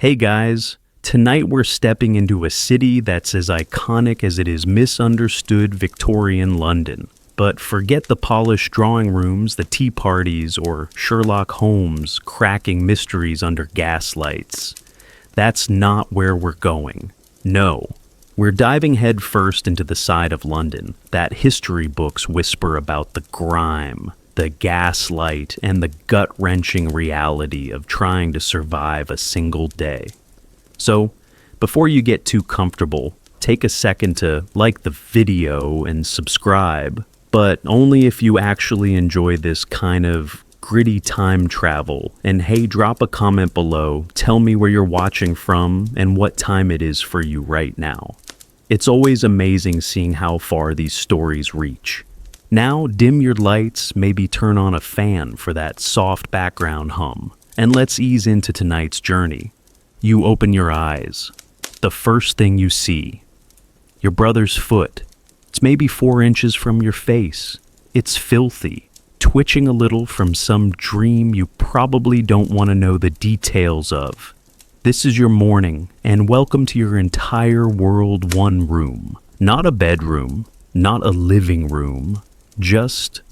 Hey guys, tonight we're stepping into a city that's as iconic as it is misunderstood Victorian London. But forget the polished drawing rooms, the tea parties, or Sherlock Holmes cracking mysteries under gaslights. That's not where we're going. No. We're diving headfirst into the side of London that history books whisper about the grime, the gaslight, and the gut-wrenching reality of trying to survive a single day. So, before you get too comfortable, take a second to like the video and subscribe, but only if you actually enjoy this kind of gritty time travel. And hey, drop a comment below, tell me where you're watching from and what time it is for you right now. It's always amazing seeing how far these stories reach. Now, dim your lights, maybe turn on a fan for that soft background hum, and let's ease into tonight's journey. You open your eyes. The first thing you see, your brother's foot. It's maybe 4 inches from your face. It's filthy, twitching a little from some dream you probably don't want to know the details of. This is your morning, and welcome to your entire world one room. Not a bedroom, not a living room. Just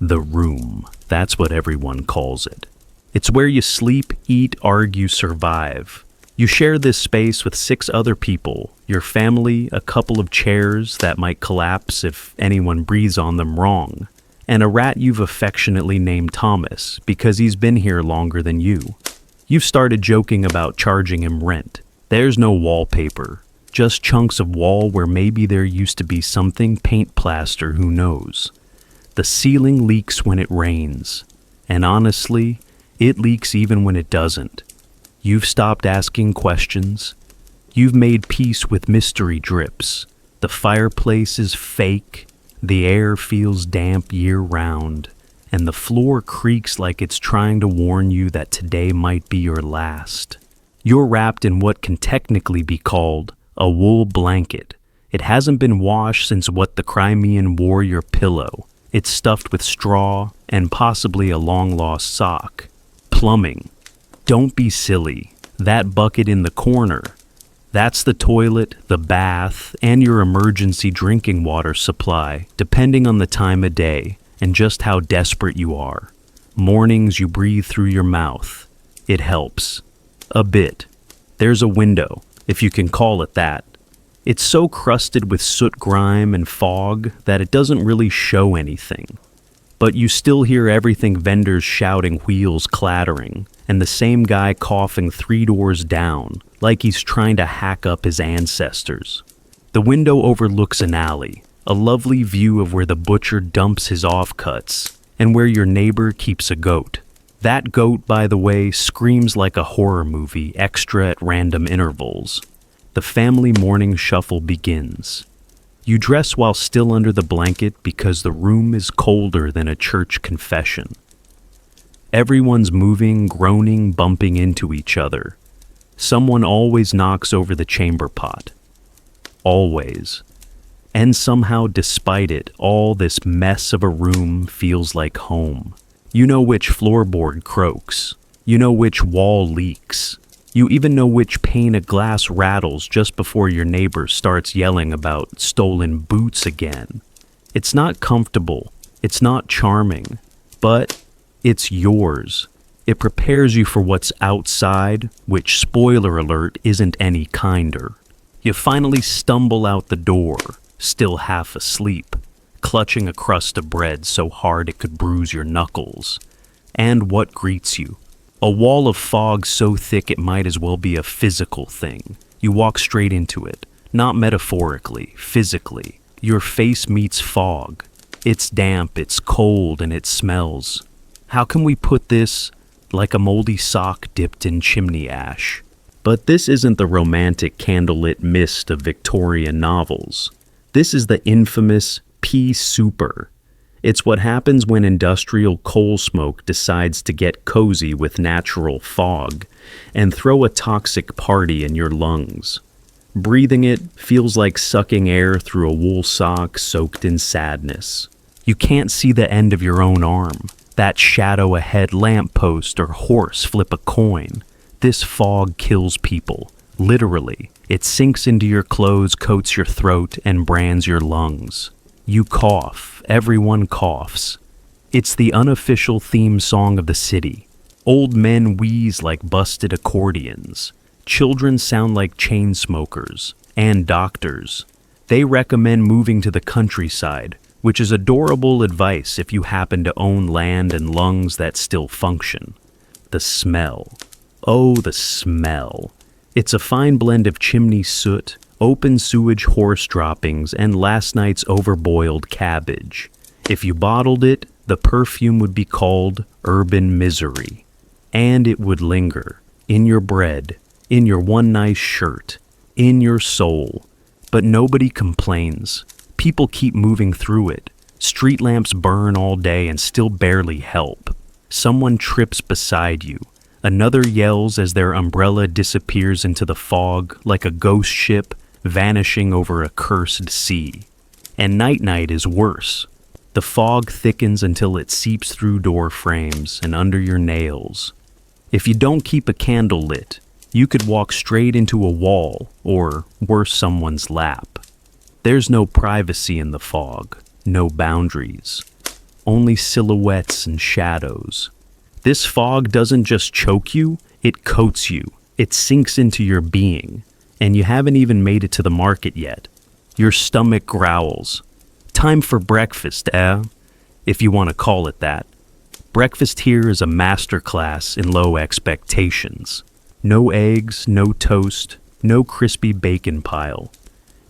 the room. That's what everyone calls it. It's where you sleep, eat, argue, survive. You share this space with 6 other people, your family, a couple of chairs that might collapse if anyone breathes on them wrong, and a rat you've affectionately named Thomas because he's been here longer than you. You've started joking about charging him rent. There's no wallpaper. Just chunks of wall where maybe there used to be something, paint plaster, who knows. The ceiling leaks when it rains. And honestly, it leaks even when it doesn't. You've stopped asking questions. You've made peace with mystery drips. The fireplace is fake. The air feels damp year-round. And the floor creaks like it's trying to warn you that today might be your last. You're wrapped in what can technically be called a wool blanket. It hasn't been washed since what the Crimean wore your pillow. It's stuffed with straw and possibly a long-lost sock. Plumbing. Don't be silly. That bucket in the corner. That's the toilet, the bath, and your emergency drinking water supply, depending on the time of day and just how desperate you are. Mornings you breathe through your mouth. It helps. A bit. There's a window, if you can call it that. It's so crusted with soot, grime, and fog that it doesn't really show anything. But you still hear everything, vendors shouting, wheels clattering, and the same guy coughing 3 doors down, like he's trying to hack up his ancestors. The window overlooks an alley, a lovely view of where the butcher dumps his offcuts, and where your neighbor keeps a goat. That goat, by the way, screams like a horror movie, extra at random intervals. The family morning shuffle begins. You dress while still under the blanket because the room is colder than a church confession. Everyone's moving, groaning, bumping into each other. Someone always knocks over the chamber pot. Always. And somehow, despite it, all this mess of a room feels like home. You know which floorboard croaks. You know which wall leaks. You even know which pane of glass rattles just before your neighbor starts yelling about stolen boots again. It's not comfortable. It's not charming. But it's yours. It prepares you for what's outside, which, spoiler alert, isn't any kinder. You finally stumble out the door, still half asleep, clutching a crust of bread so hard it could bruise your knuckles. And what greets you? A wall of fog so thick it might as well be a physical thing. You walk straight into it, not metaphorically, physically. Your face meets fog. It's damp, it's cold, and it smells. How can we put this? Like a moldy sock dipped in chimney ash. But this isn't the romantic candlelit mist of Victorian novels. This is the infamous pea souper. It's what happens when industrial coal smoke decides to get cozy with natural fog and throw a toxic party in your lungs. Breathing it feels like sucking air through a wool sock soaked in sadness. You can't see the end of your own arm, that shadow ahead lamppost or horse flip a coin. This fog kills people. Literally. It sinks into your clothes, coats your throat, and brands your lungs. You cough. Everyone coughs. It's the unofficial theme song of the city. Old men wheeze like busted accordions. Children sound like chain smokers. And doctors. They recommend moving to the countryside, which is adorable advice if you happen to own land and lungs that still function. The smell. Oh, the smell. It's a fine blend of chimney soot, open sewage horse droppings, and last night's overboiled cabbage. If you bottled it, the perfume would be called urban misery. And it would linger. In your bread. In your one nice shirt. In your soul. But nobody complains. People keep moving through it. Street lamps burn all day and still barely help. Someone trips beside you. Another yells as their umbrella disappears into the fog like a ghost ship vanishing over a cursed sea. And night-night is worse. The fog thickens until it seeps through door frames and under your nails. If you don't keep a candle lit, you could walk straight into a wall or, worse, someone's lap. There's no privacy in the fog, no boundaries, only silhouettes and shadows. This fog doesn't just choke you, it coats you. It sinks into your being, and you haven't even made it to the market yet. Your stomach growls. Time for breakfast, if you want to call it that. Breakfast here is a masterclass in low expectations. No eggs, no toast, no crispy bacon pile.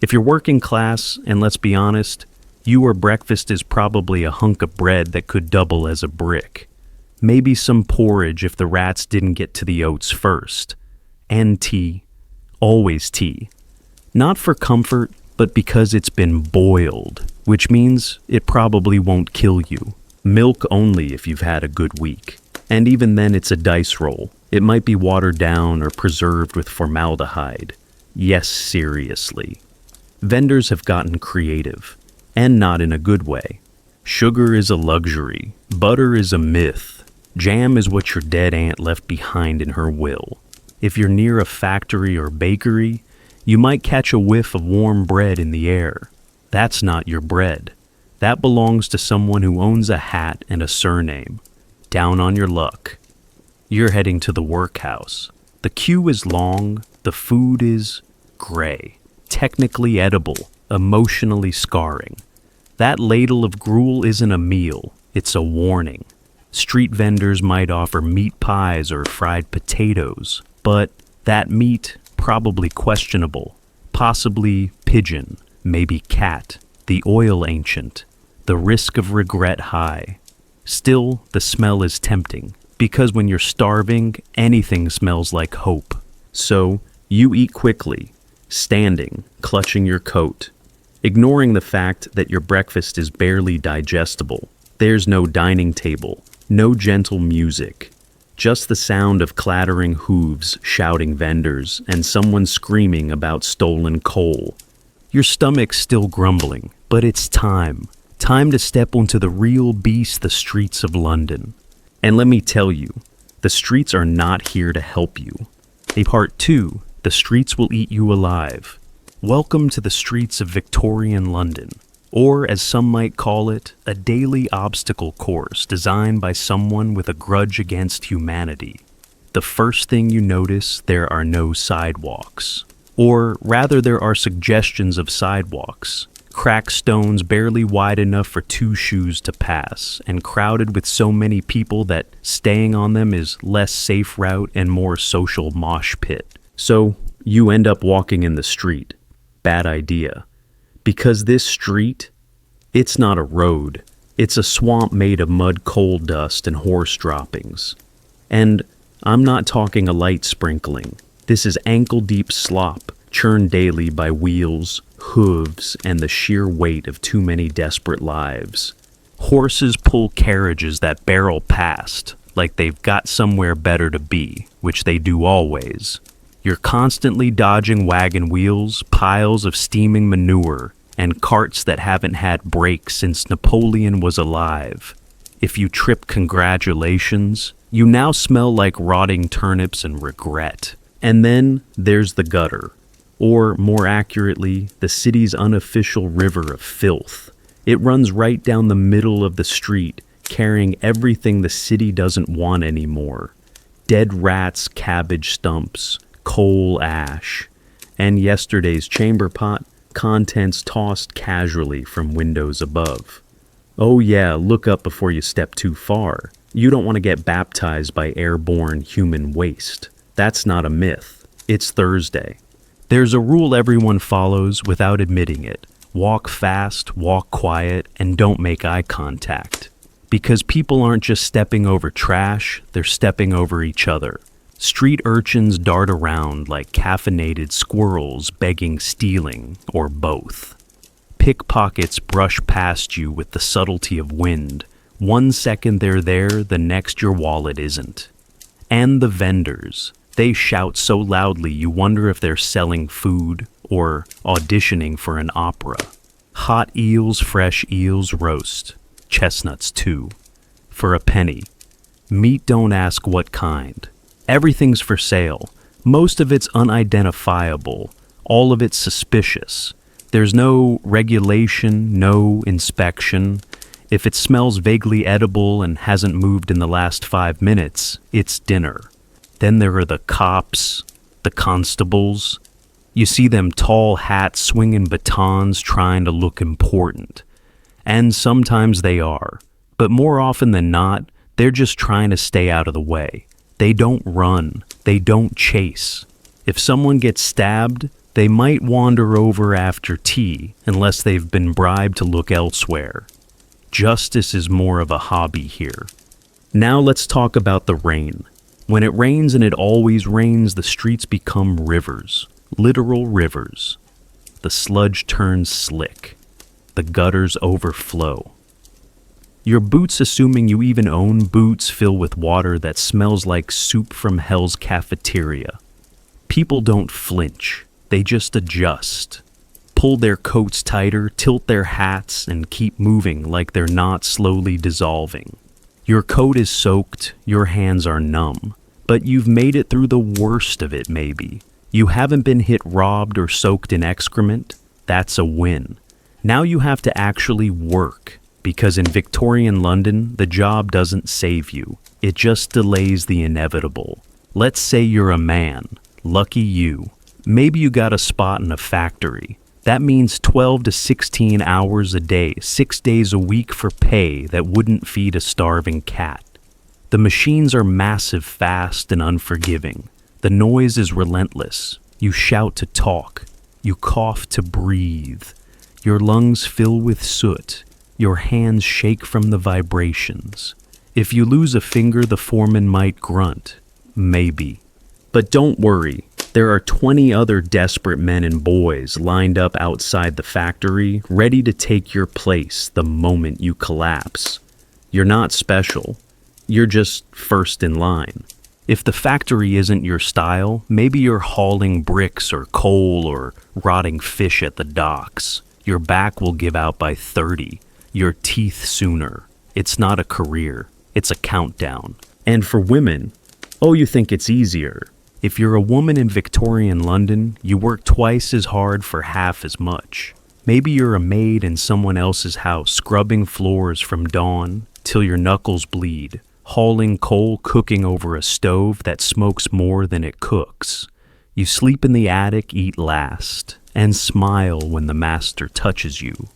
If you're working class, and let's be honest, your breakfast is probably a hunk of bread that could double as a brick. Maybe some porridge if the rats didn't get to the oats first. And tea. Always tea. Not for comfort, but because it's been boiled, which means it probably won't kill you. Milk only if you've had a good week. And even then it's a dice roll. It might be watered down or preserved with formaldehyde. Yes, seriously. Vendors have gotten creative, and not in a good way. Sugar is a luxury. Butter is a myth. Jam is what your dead aunt left behind in her will. If you're near a factory or bakery, you might catch a whiff of warm bread in the air. That's not your bread. That belongs to someone who owns a hat and a surname. Down on your luck. You're heading to the workhouse. The queue is long, the food is gray. Technically edible, emotionally scarring. That ladle of gruel isn't a meal, it's a warning. Street vendors might offer meat pies or fried potatoes, but that meat, probably questionable. Possibly pigeon, maybe cat, the oil ancient, the risk of regret high. Still, the smell is tempting, because when you're starving, anything smells like hope. So, you eat quickly, standing, clutching your coat, ignoring the fact that your breakfast is barely digestible. There's no dining table, no gentle music, just the sound of clattering hooves, shouting vendors, and someone screaming about stolen coal. Your stomach's still grumbling, but it's time. Time to step onto the real beast, the streets of London. And let me tell you, the streets are not here to help you. A part 2, the streets will eat you alive. Welcome to the streets of Victorian London. Or, as some might call it, a daily obstacle course designed by someone with a grudge against humanity. The first thing you notice, there are no sidewalks. Or, rather, there are suggestions of sidewalks. Cracked stones barely wide enough for 2 shoes to pass, and crowded with so many people that staying on them is less safe route and more social mosh pit. So, you end up walking in the street. Bad idea. Because this street, it's not a road. It's a swamp made of mud, coal dust, and horse droppings. And I'm not talking a light sprinkling. This is ankle-deep slop, churned daily by wheels, hooves, and the sheer weight of too many desperate lives. Horses pull carriages that barrel past, like they've got somewhere better to be, which they do always. You're constantly dodging wagon wheels, piles of steaming manure, and carts that haven't had brakes since Napoleon was alive. If you trip, congratulations, You now smell like rotting turnips and regret. And then there's the gutter, or more accurately, the city's unofficial river of filth. It runs right down the middle of the street, carrying everything the city doesn't want anymore. Dead rats, cabbage stumps, coal ash, and yesterday's chamber pot, contents tossed casually from windows above. Oh yeah, look up before you step too far. You don't want to get baptized by airborne human waste. That's not a myth. It's Thursday. There's a rule everyone follows without admitting it. Walk fast, walk quiet, and don't make eye contact. Because people aren't just stepping over trash, they're stepping over each other. Street urchins dart around like caffeinated squirrels begging stealing, or both. Pickpockets brush past you with the subtlety of wind. 1 second they're there, the next your wallet isn't. And the vendors. They shout so loudly you wonder if they're selling food or auditioning for an opera. Hot eels, fresh eels, roast. Chestnuts too. For a penny. Meat, don't ask what kind. Everything's for sale. Most of it's unidentifiable. All of it's suspicious. There's no regulation, no inspection. If it smells vaguely edible and hasn't moved in the last 5 minutes, it's dinner. Then there are the cops, the constables. You see them tall hats swinging batons trying to look important. And sometimes they are. But more often than not, they're just trying to stay out of the way. They don't run. They don't chase. If someone gets stabbed, they might wander over after tea unless they've been bribed to look elsewhere. Justice is more of a hobby here. Now let's talk about the rain. When it rains, and it always rains, the streets become rivers. Literal rivers. The sludge turns slick. The gutters overflow. Your boots, assuming you even own boots, fill with water that smells like soup from hell's cafeteria. People don't flinch. They just adjust. Pull their coats tighter, tilt their hats, and keep moving like they're not slowly dissolving. Your coat is soaked, your hands are numb, but you've made it through the worst of it maybe. You haven't been hit, robbed, or soaked in excrement. That's a win. Now you have to actually work, because in Victorian London, the job doesn't save you. It just delays the inevitable. Let's say you're a man. Lucky you. Maybe you got a spot in a factory. That means 12 to 16 hours a day, 6 days a week for pay that wouldn't feed a starving cat. The machines are massive, fast, and unforgiving. The noise is relentless. You shout to talk. You cough to breathe. Your lungs fill with soot. Your hands shake from the vibrations. If you lose a finger, the foreman might grunt. Maybe. But don't worry. There are 20 other desperate men and boys lined up outside the factory, ready to take your place the moment you collapse. You're not special. You're just first in line. If the factory isn't your style, maybe you're hauling bricks or coal or rotting fish at the docks. Your back will give out by 30. Your teeth sooner. It's not a career. It's a countdown. And for women, oh, you think it's easier. If you're a woman in Victorian London, you work twice as hard for half as much. Maybe you're a maid in someone else's house, scrubbing floors from dawn till your knuckles bleed, hauling coal, cooking over a stove that smokes more than it cooks. You sleep in the attic, eat last, and smile when the master touches you,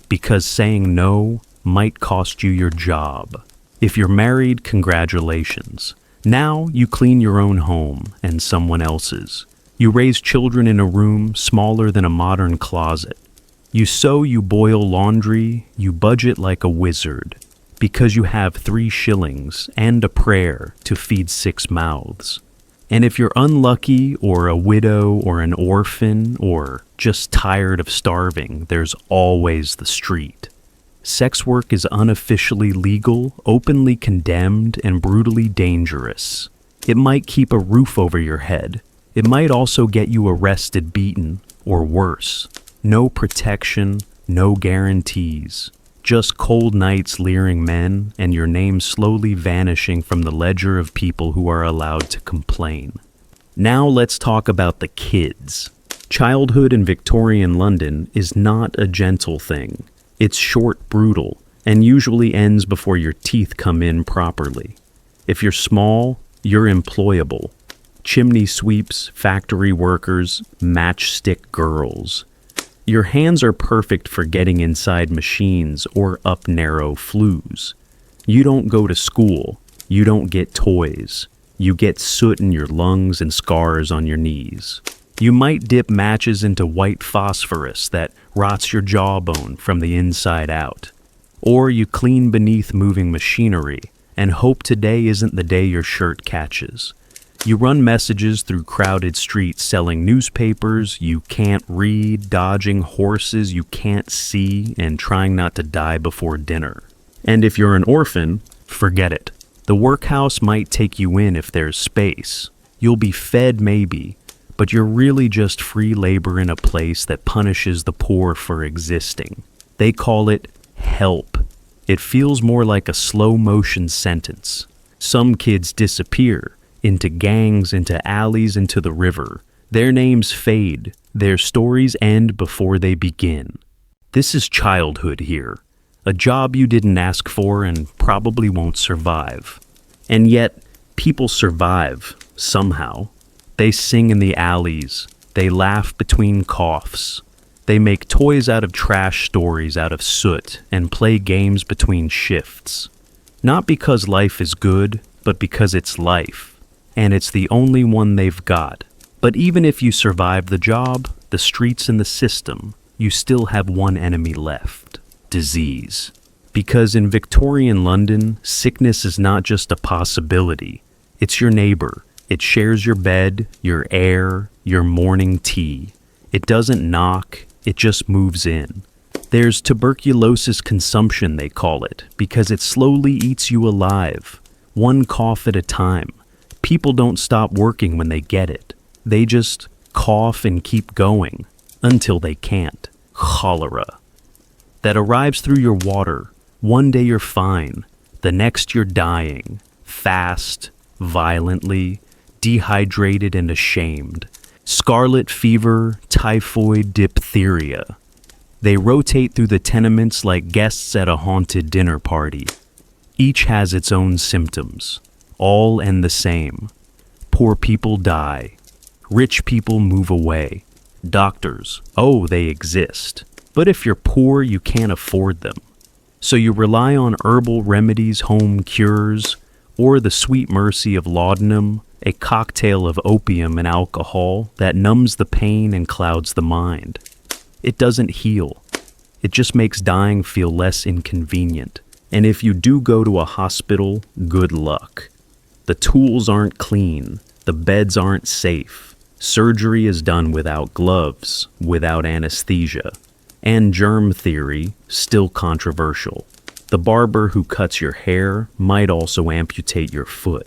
because saying no might cost you your job. If you're married, congratulations. Now you clean your own home and someone else's. You raise children in a room smaller than a modern closet. You sew, you boil laundry, you budget like a wizard, because you have 3 shillings and a prayer to feed 6 mouths. And if you're unlucky or a widow or an orphan or just tired of starving, there's always the street. Sex work is unofficially legal, openly condemned, and brutally dangerous. It might keep a roof over your head. It might also get you arrested, beaten, or worse. No protection, no guarantees. Just cold nights leering men and your name slowly vanishing from the ledger of people who are allowed to complain. Now let's talk about the kids. Childhood in Victorian London is not a gentle thing. It's short, brutal, and usually ends before your teeth come in properly. If you're small, you're employable. Chimney sweeps, factory workers, matchstick girls. Your hands are perfect for getting inside machines or up narrow flues. You don't go to school. You don't get toys. You get soot in your lungs and scars on your knees. You might dip matches into white phosphorus that rots your jawbone from the inside out. Or you clean beneath moving machinery and hope today isn't the day your shirt catches. You run messages through crowded streets selling newspapers you can't read, dodging horses you can't see, and trying not to die before dinner. And if you're an orphan, forget it. The workhouse might take you in if there's space. You'll be fed maybe, but you're really just free labor in a place that punishes the poor for existing. They call it help. It feels more like a slow-motion sentence. Some kids disappear. Into gangs, into alleys, into the river. Their names fade. Their stories end before they begin. This is childhood here. A job you didn't ask for and probably won't survive. And yet, people survive, somehow. They sing in the alleys. They laugh between coughs. They make toys out of trash stories out of soot and play games between shifts. Not because life is good, but because it's life. And it's the only one they've got. But even if you survive the job, the streets and the system, you still have one enemy left: disease. Because in Victorian London, sickness is not just a possibility. It's your neighbor. It shares your bed, your air, your morning tea. It doesn't knock, it just moves in. There's tuberculosis consumption, they call it, because it slowly eats you alive, one cough at a time. People don't stop working when they get it. They just cough and keep going until they can't. Cholera. That arrives through your water. One day you're fine. The next you're dying. Fast, violently, dehydrated and ashamed. Scarlet fever, typhoid, diphtheria. They rotate through the tenements like guests at a haunted dinner party. Each has its own symptoms. All end the same. Poor people die. Rich people move away. Doctors, oh, they exist. But if you're poor, you can't afford them. So you rely on herbal remedies, home cures, or the sweet mercy of laudanum, a cocktail of opium and alcohol that numbs the pain and clouds the mind. It doesn't heal. It just makes dying feel less inconvenient. And if you do go to a hospital, good luck. The tools aren't clean. The beds aren't safe. Surgery is done without gloves, without anesthesia. And germ theory, still controversial. The barber who cuts your hair might also amputate your foot.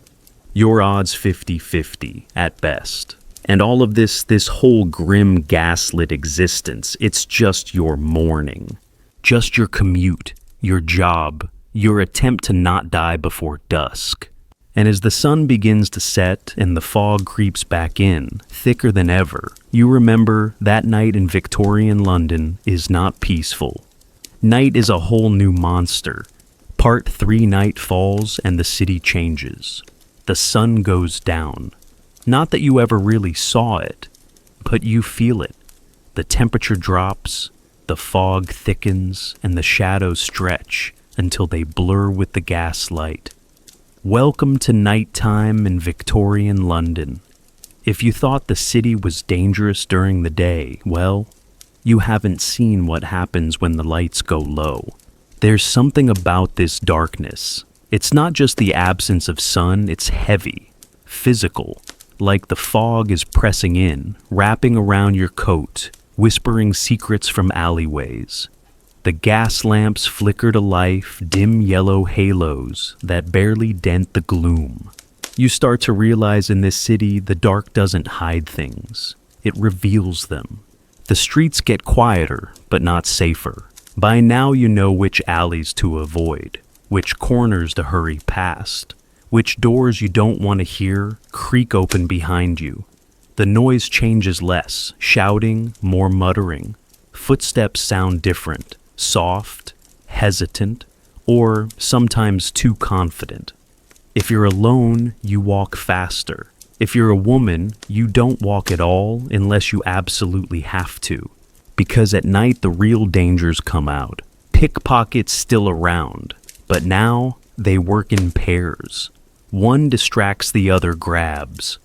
Your odds 50-50 at best. And all of this whole grim gaslit existence, it's just your mourning. Just your commute, your job, your attempt to not die before dusk. And as the sun begins to set and the fog creeps back in, thicker than ever, you remember that night in Victorian London is not peaceful. Night is a whole new monster. Part 3 night falls and the city changes. The sun goes down. Not that you ever really saw it, but you feel it. The temperature drops, the fog thickens, and the shadows stretch until they blur with the gaslight. Welcome to nighttime in Victorian London. If you thought the city was dangerous during the day, well, you haven't seen what happens when the lights go low. There's something about this darkness. It's not just the absence of sun, it's heavy, physical, like the fog is pressing in, wrapping around your coat, whispering secrets from alleyways. The gas lamps flicker to life, dim yellow halos that barely dent the gloom. You start to realize in this city the dark doesn't hide things. It reveals them. The streets get quieter, but not safer. By now you know which alleys to avoid, which corners to hurry past, which doors you don't want to hear creak open behind you. The noise changes less, shouting, more muttering. Footsteps sound different, soft, hesitant, or sometimes too confident. If you're alone, you walk faster. If you're a woman, you don't walk at all unless you absolutely have to. Because at night the real dangers come out. Pickpockets still around, but now they work in pairs. One distracts, the other grabs.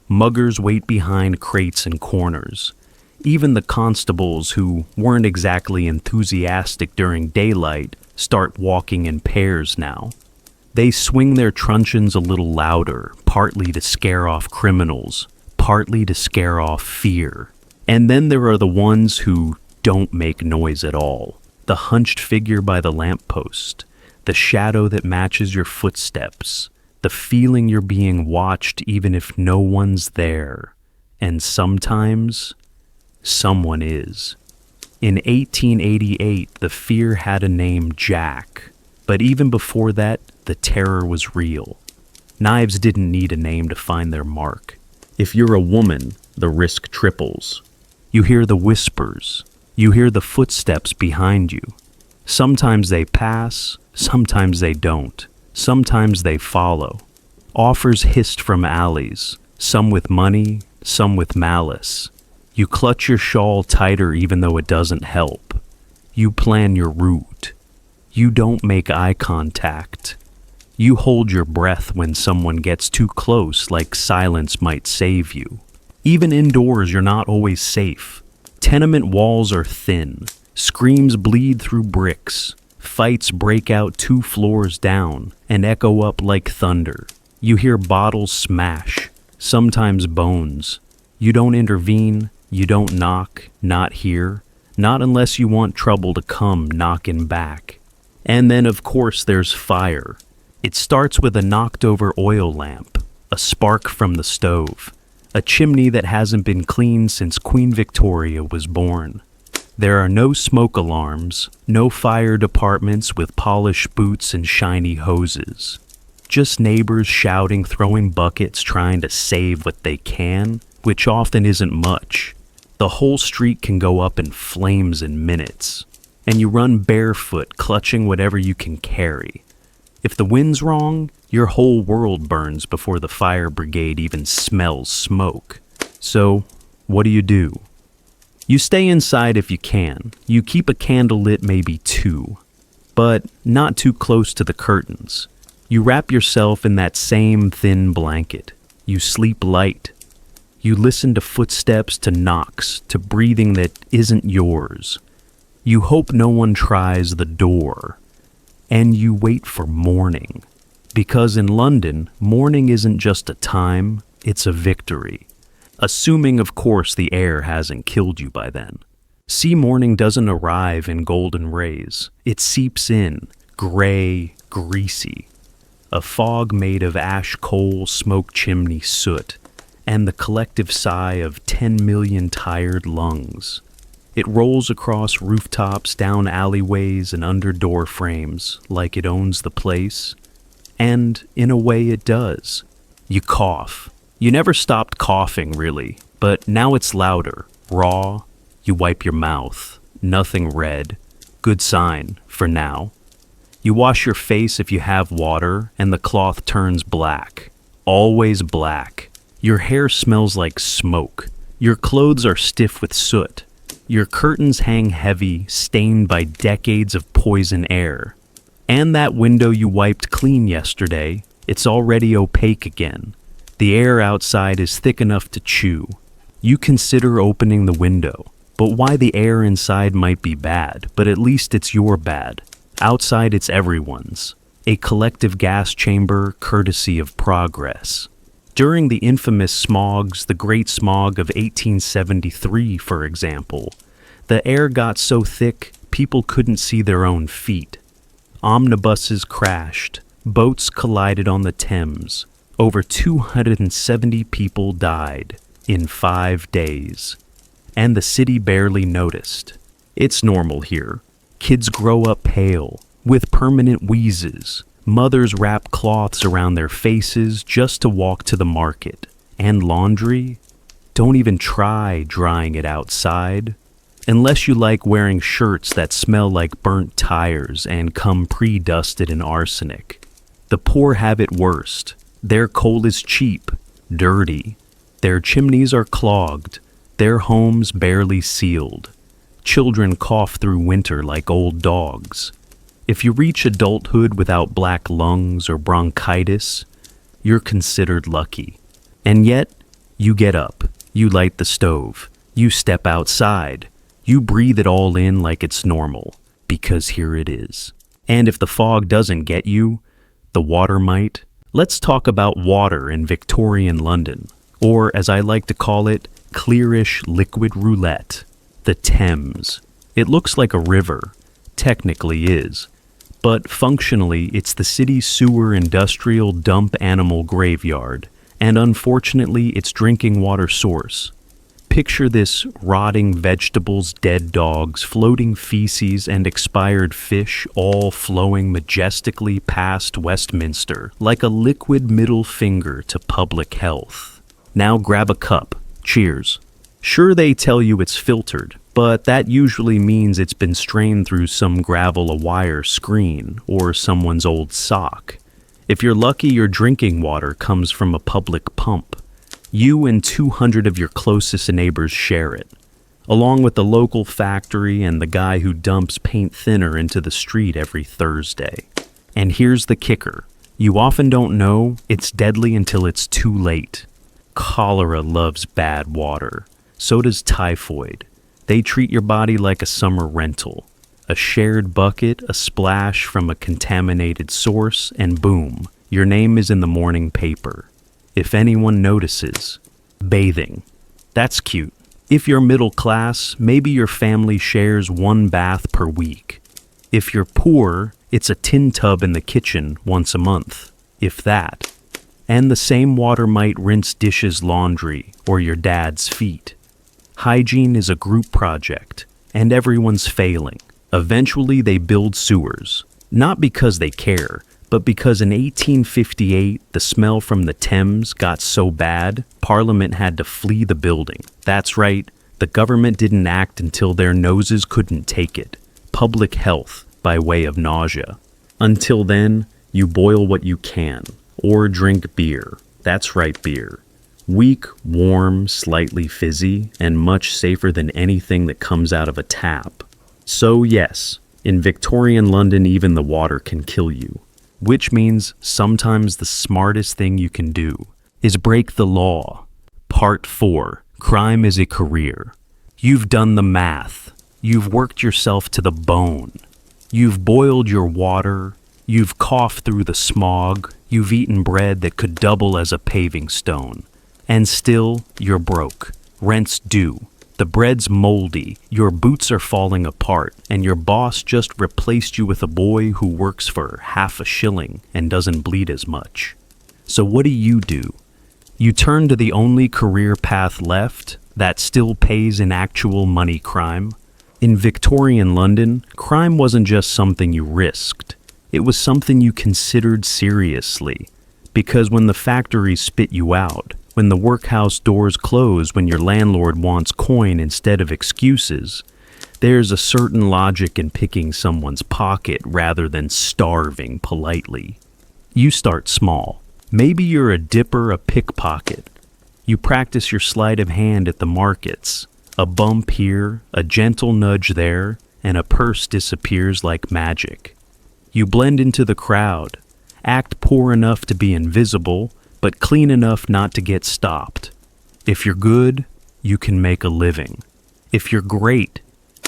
Muggers wait behind crates and corners. Even the constables who weren't exactly enthusiastic during daylight start walking in pairs now. They swing their truncheons a little louder, partly to scare off criminals, partly to scare off fear. And then there are the ones who don't make noise at all. The hunched figure by the lamppost, the shadow that matches your footsteps, the feeling you're being watched even if no one's there. And sometimes, someone is. In 1888, the fear had a name, Jack. But even before that, the terror was real. Knives didn't need a name to find their mark. If you're a woman, the risk triples. You hear the whispers. You hear the footsteps behind you. Sometimes they pass, sometimes they don't. Sometimes they follow. Offers hissed from alleys, some with money, some with malice. You clutch your shawl tighter even though it doesn't help. You plan your route. You don't make eye contact. You hold your breath when someone gets too close, like silence might save you. Even indoors, you're not always safe. Tenement walls are thin. Screams bleed through bricks. Fights break out 2 floors down and echo up like thunder. You hear bottles smash, sometimes bones. You don't intervene, you don't knock, not here, not unless you want trouble to come knocking back. And then, of course, there's fire. It starts with a knocked-over oil lamp, a spark from the stove, a chimney that hasn't been cleaned since Queen Victoria was born. There are no smoke alarms, no fire departments with polished boots and shiny hoses. Just neighbors shouting, throwing buckets, trying to save what they can, which often isn't much. The whole street can go up in flames in minutes. And you run barefoot, clutching whatever you can carry. If the wind's wrong, your whole world burns before the fire brigade even smells smoke. So, what do? You stay inside if you can. You keep a candle lit, maybe 2, but not too close to the curtains. You wrap yourself in that same thin blanket. You sleep light. You listen to footsteps, to knocks, to breathing that isn't yours. You hope no one tries the door, and you wait for morning. Because in London, morning isn't just a time, it's a victory. Assuming, of course, the air hasn't killed you by then. See, morning doesn't arrive in golden rays. It seeps in, gray, greasy. A fog made of ash coal, smoke chimney soot, and the collective sigh of 10 million tired lungs. It rolls across rooftops, down alleyways, and under door frames, like it owns the place. And, in a way, it does. You cough. You never stopped coughing, really, but now it's louder, raw. You wipe your mouth. Nothing red. Good sign, for now. You wash your face if you have water, and the cloth turns black. Always black. Your hair smells like smoke. Your clothes are stiff with soot. Your curtains hang heavy, stained by decades of poison air. And that window you wiped clean yesterday, it's already opaque again. The air outside is thick enough to chew. You consider opening the window, but why the air inside might be bad, but at least it's your bad. Outside it's everyone's. A collective gas chamber courtesy of progress. During the infamous smogs, the Great Smog of 1873, for example, the air got so thick people couldn't see their own feet. Omnibuses crashed, boats collided on the Thames. Over 270 people died in 5 days. And the city barely noticed. It's normal here. Kids grow up pale, with permanent wheezes. Mothers wrap cloths around their faces just to walk to the market. And laundry? Don't even try drying it outside. Unless you like wearing shirts that smell like burnt tires and come pre-dusted in arsenic. The poor have it worst. Their coal is cheap, dirty. Their chimneys are clogged, their homes barely sealed. Children cough through winter like old dogs. If you reach adulthood without black lungs or bronchitis, you're considered lucky. And yet, you get up, you light the stove, you step outside, you breathe it all in like it's normal, because here it is. And if the fog doesn't get you, the water might. Let's talk about water in Victorian London, or as I like to call it, clearish liquid roulette, the Thames. It looks like a river, technically is, but functionally it's the city's sewer industrial dump animal graveyard, and unfortunately its drinking water source. Picture this: rotting vegetables, dead dogs, floating feces, and expired fish all flowing majestically past Westminster like a liquid middle finger to public health. Now grab a cup. Cheers. Sure, they tell you it's filtered, but that usually means it's been strained through some gravel-a-wire screen or someone's old sock. If you're lucky, your drinking water comes from a public pump. You and 200 of your closest neighbors share it, along with the local factory and the guy who dumps paint thinner into the street every Thursday. And here's the kicker. You often don't know it's deadly until it's too late. Cholera loves bad water. So does typhoid. They treat your body like a summer rental. A shared bucket, a splash from a contaminated source, and boom, your name is in the morning paper. If anyone notices. Bathing. That's cute. If you're middle class, maybe your family shares one bath per week. If you're poor, it's a tin tub in the kitchen once a month, if that. And the same water might rinse dishes, laundry, or your dad's feet. Hygiene is a group project, and everyone's failing. Eventually they build sewers, not because they care, but because in 1858 the smell from the Thames got so bad, Parliament had to flee the building. That's right, the government didn't act until their noses couldn't take it. Public health by way of nausea. Until then, you boil what you can, or drink beer. That's right, beer. Weak, warm, slightly fizzy, and much safer than anything that comes out of a tap. So yes, in Victorian London even the water can kill you. Which means sometimes the smartest thing you can do is break the law. Part 4. Crime is a career. You've done the math. You've worked yourself to the bone. You've boiled your water. You've coughed through the smog. You've eaten bread that could double as a paving stone. And still, you're broke. Rent's due. The bread's moldy, your boots are falling apart, and your boss just replaced you with a boy who works for half a shilling and doesn't bleed as much. So what do? You turn to the only career path left that still pays in actual money crime. In Victorian London, crime wasn't just something you risked. It was something you considered seriously. Because when the factories spit you out, when the workhouse doors close, when your landlord wants coin instead of excuses, there's a certain logic in picking someone's pocket rather than starving politely. You start small. Maybe you're a dipper, a pickpocket. You practice your sleight of hand at the markets. A bump here, a gentle nudge there, and a purse disappears like magic. You blend into the crowd, act poor enough to be invisible, but clean enough not to get stopped. If you're good, you can make a living. If you're great,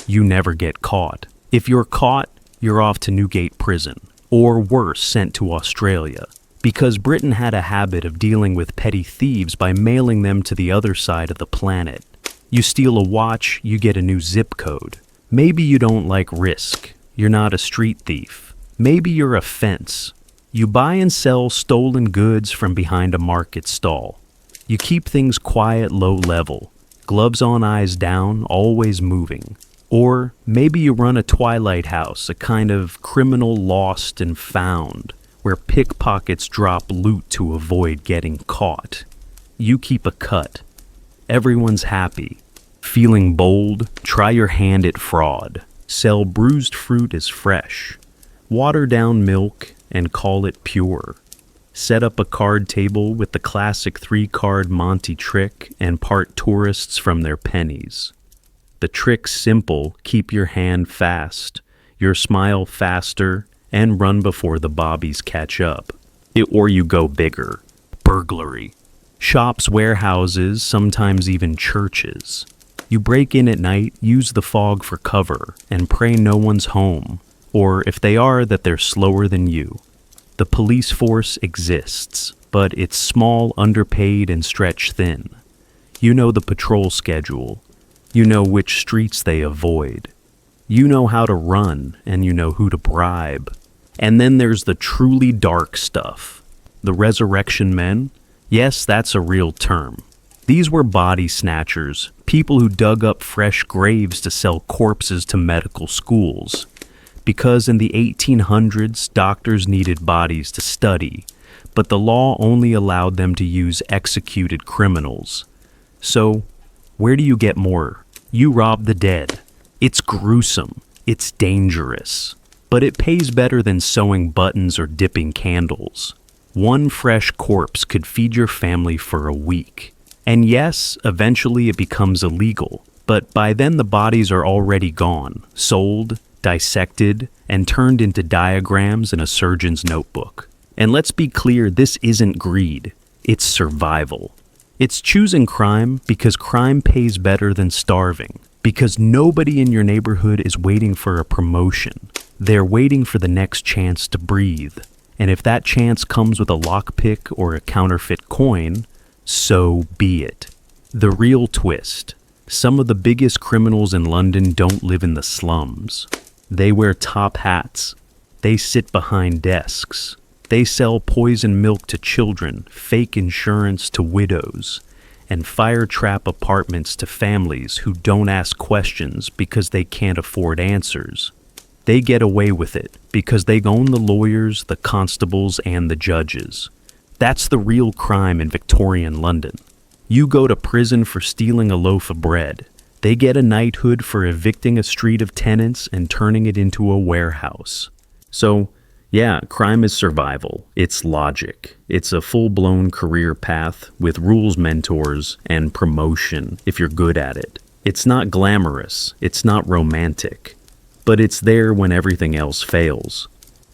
you never get caught. If you're caught, you're off to Newgate Prison, or worse, sent to Australia, because Britain had a habit of dealing with petty thieves by mailing them to the other side of the planet. You steal a watch, you get a new zip code. Maybe you don't like risk. You're not a street thief. Maybe you're a fence. You buy and sell stolen goods from behind a market stall. You keep things quiet, low level, gloves on, eyes down, always moving. Or maybe you run a twilight house, a kind of criminal lost and found, where pickpockets drop loot to avoid getting caught. You keep a cut. Everyone's happy. Feeling bold? Try your hand at fraud. Sell bruised fruit as fresh. Water down milk and call it pure. Set up a card table with the classic 3-card Monte trick and part tourists from their pennies. The trick's simple: keep your hand fast, your smile faster, and run before the bobbies catch up. Or you go bigger. Burglary. Shops, warehouses, sometimes even churches. You break in at night, use the fog for cover, and pray no one's home, or if they are, that they're slower than you. The police force exists, but it's small, underpaid, and stretched thin. You know the patrol schedule. You know which streets they avoid. You know how to run, and you know who to bribe. And then there's the truly dark stuff. The resurrection men? Yes, that's a real term. These were body snatchers, people who dug up fresh graves to sell corpses to medical schools. Because in the 1800s, doctors needed bodies to study, but the law only allowed them to use executed criminals. So, where do you get more? You rob the dead. It's gruesome. It's dangerous. But it pays better than sewing buttons or dipping candles. One fresh corpse could feed your family for a week. And yes, eventually it becomes illegal, but by then the bodies are already gone, sold, dissected, and turned into diagrams in a surgeon's notebook. And let's be clear, this isn't greed, it's survival. It's choosing crime because crime pays better than starving, because nobody in your neighborhood is waiting for a promotion. They're waiting for the next chance to breathe. And if that chance comes with a lockpick or a counterfeit coin, so be it. The real twist: some of the biggest criminals in London don't live in the slums. They wear top hats. They sit behind desks. They sell poison milk to children, fake insurance to widows, and fire trap apartments to families who don't ask questions because they can't afford answers. They get away with it because they own the lawyers, the constables, and the judges. That's the real crime in Victorian London. You go to prison for stealing a loaf of bread. They get a knighthood for evicting a street of tenants and turning it into a warehouse. So, yeah, crime is survival. It's logic. It's a full-blown career path with rules mentors and promotion if you're good at it. It's not glamorous. It's not romantic. But it's there when everything else fails.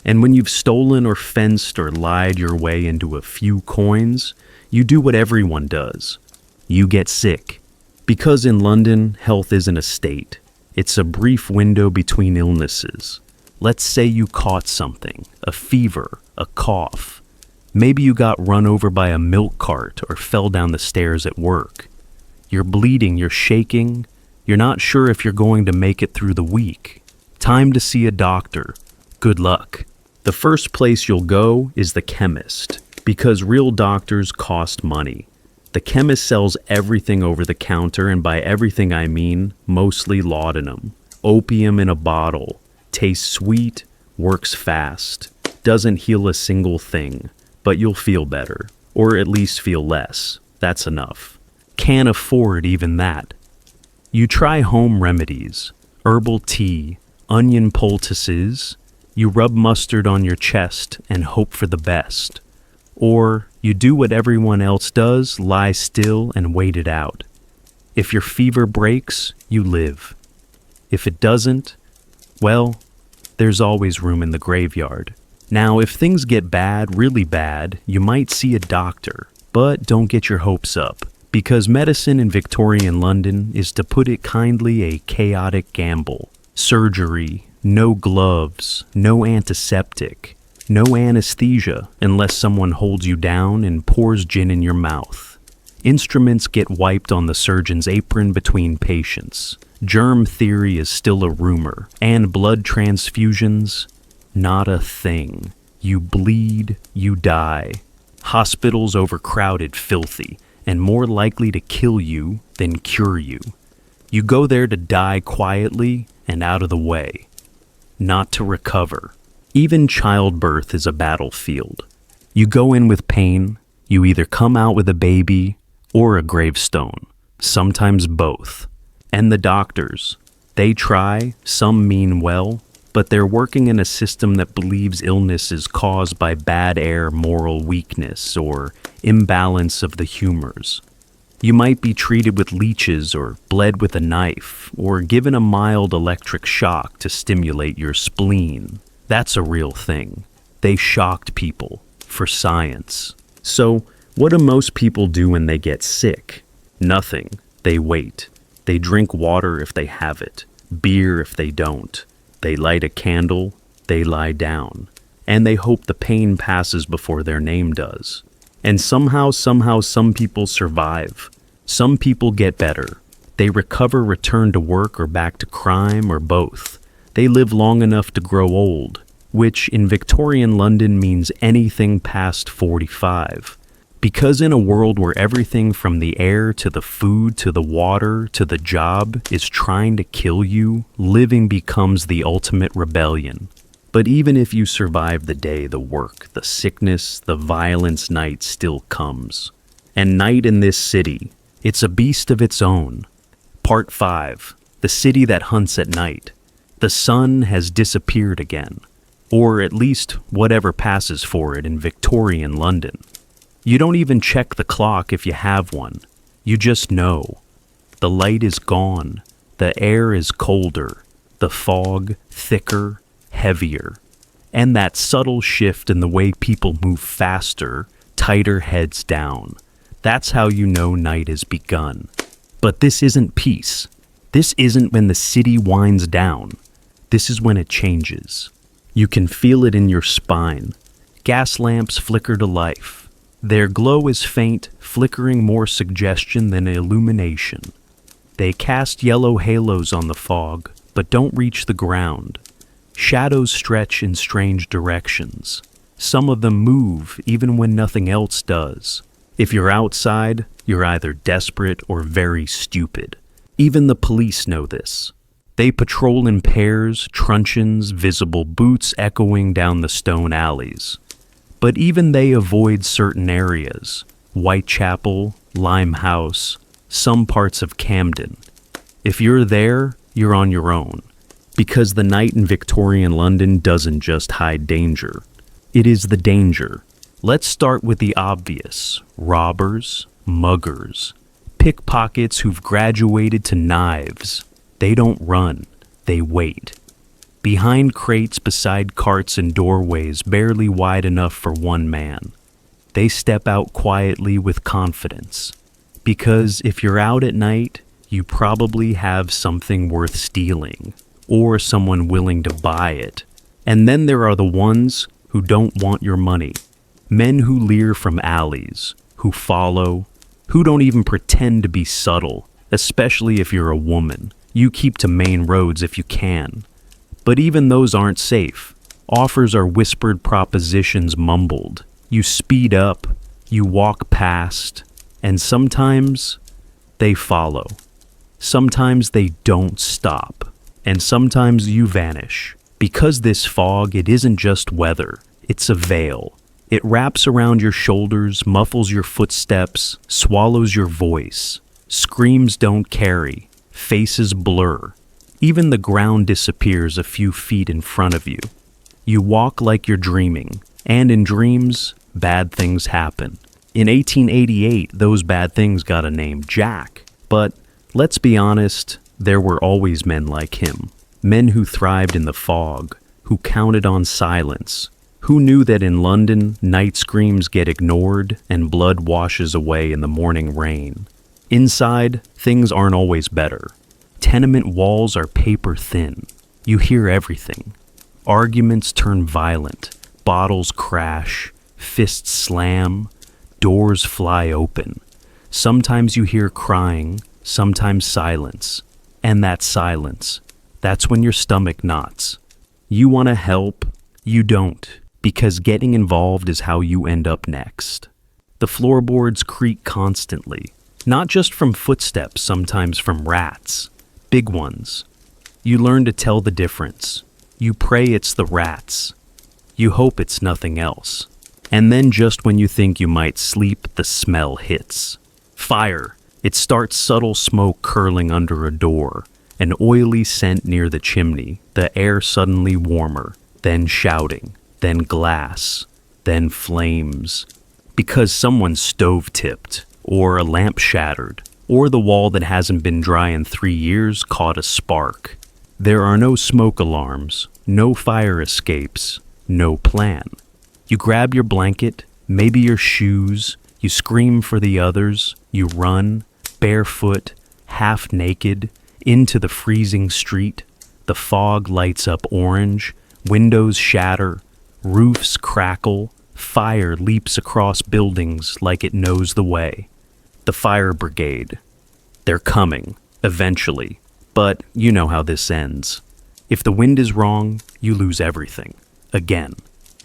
And when you've stolen or fenced or lied your way into a few coins, you do what everyone does. You get sick. Because in London, health isn't a state. It's a brief window between illnesses. Let's say you caught something, a fever, a cough. Maybe you got run over by a milk cart or fell down the stairs at work. You're bleeding, you're shaking. You're not sure if you're going to make it through the week. Time to see a doctor. Good luck. The first place you'll go is the chemist, because real doctors cost money. The chemist sells everything over the counter, and by everything I mean mostly laudanum. Opium in a bottle. Tastes sweet, works fast, doesn't heal a single thing, but you'll feel better, or at least feel less. That's enough. Can't afford even that. You try home remedies, herbal tea, onion poultices. You rub mustard on your chest and hope for the best. Or you do what everyone else does, lie still and wait it out. If your fever breaks, you live. If it doesn't, well, there's always room in the graveyard. Now, if things get bad, really bad, you might see a doctor, but don't get your hopes up, because medicine in Victorian London is, to put it kindly, a chaotic gamble. Surgery, no gloves, no antiseptic, no anesthesia unless someone holds you down and pours gin in your mouth. Instruments get wiped on the surgeon's apron between patients. Germ theory is still a rumor, and blood transfusions, not a thing. You bleed, you die. Hospitals overcrowded, filthy, and more likely to kill you than cure you. You go there to die quietly, and out of the way, not to recover. Even childbirth is a battlefield. You go in with pain, you either come out with a baby or a gravestone, sometimes both. And the doctors, they try, some mean well, but they're working in a system that believes illness is caused by bad air, moral weakness, or imbalance of the humors. You might be treated with leeches or bled with a knife, or given a mild electric shock to stimulate your spleen. That's a real thing. They shocked people for science. So, what do most people do when they get sick? Nothing. They wait. They drink water if they have it, beer if they don't. They light a candle, they lie down, and they hope the pain passes before their name does. And somehow some people survive. Some people get better. They recover, return to work or back to crime or both. They live long enough to grow old, which in Victorian London means anything past 45. Because in a world where everything from the air to the food to the water to the job is trying to kill you, living becomes the ultimate rebellion. But even if you survive the day, the work, the sickness, the violence, night still comes. And night in this city, it's a beast of its own. Part 5, the city that hunts at night. The sun has disappeared again, or at least whatever passes for it in Victorian London. You don't even check the clock if you have one. You just know. The light is gone. The air is colder. The fog thicker, heavier. And that subtle shift in the way people move faster, tighter heads down. That's how you know night has begun. But this isn't peace. This isn't when the city winds down. This is when it changes. You can feel it in your spine. Gas lamps flicker to life. Their glow is faint, flickering more suggestion than illumination. They cast yellow halos on the fog, but don't reach the ground. Shadows stretch in strange directions. Some of them move even when nothing else does. If you're outside, you're either desperate or very stupid. Even the police know this. They patrol in pairs, truncheons, visible boots echoing down the stone alleys. But even they avoid certain areas, Whitechapel, Limehouse, some parts of Camden. If you're there, you're on your own, because the night in Victorian London doesn't just hide danger. It is the danger. Let's start with the obvious: robbers, muggers, pickpockets who've graduated to knives. They don't run, they wait. Behind crates, beside carts and doorways barely wide enough for one man. They step out quietly with confidence. Because if you're out at night, you probably have something worth stealing, or someone willing to buy it. And then there are the ones who don't want your money. Men who leer from alleys, who follow, who don't even pretend to be subtle, especially if you're a woman. You keep to main roads if you can. But even those aren't safe. Offers are whispered propositions mumbled. You speed up, you walk past, and sometimes they follow. Sometimes they don't stop, and sometimes you vanish. Because this fog, it isn't just weather, it's a veil. It wraps around your shoulders, muffles your footsteps, swallows your voice. Screams don't carry, faces blur. Even the ground disappears a few feet in front of you. You walk like you're dreaming, and in dreams, bad things happen. In 1888, those bad things got a name, Jack. But let's be honest, there were always men like him. Men who thrived in the fog, who counted on silence, who knew that in London, night screams get ignored and blood washes away in the morning rain. Inside, things aren't always better. Tenement walls are paper thin. You hear everything. Arguments turn violent. Bottles crash. Fists slam. Doors fly open. Sometimes you hear crying, sometimes silence. And that silence, that's when your stomach knots. You want to help, you don't, because getting involved is how you end up next. The floorboards creak constantly, not just from footsteps, sometimes from rats. Big ones. You learn to tell the difference. You pray it's the rats. You hope it's nothing else. And then just when you think you might sleep, the smell hits. Fire. It starts subtle smoke curling under a door, an oily scent near the chimney, the air suddenly warmer, then shouting, then glass, then flames. Because someone's stove tipped, or a lamp shattered, or the wall that hasn't been dry in 3 years caught a spark. There are no smoke alarms, no fire escapes, no plan. You grab your blanket, maybe your shoes, you scream for the others, you run, barefoot, half naked, into the freezing street. The fog lights up orange, windows shatter, roofs crackle, fire leaps across buildings like it knows the way. The fire brigade. They're coming, eventually, but you know how this ends. If the wind is wrong, you lose everything. Again.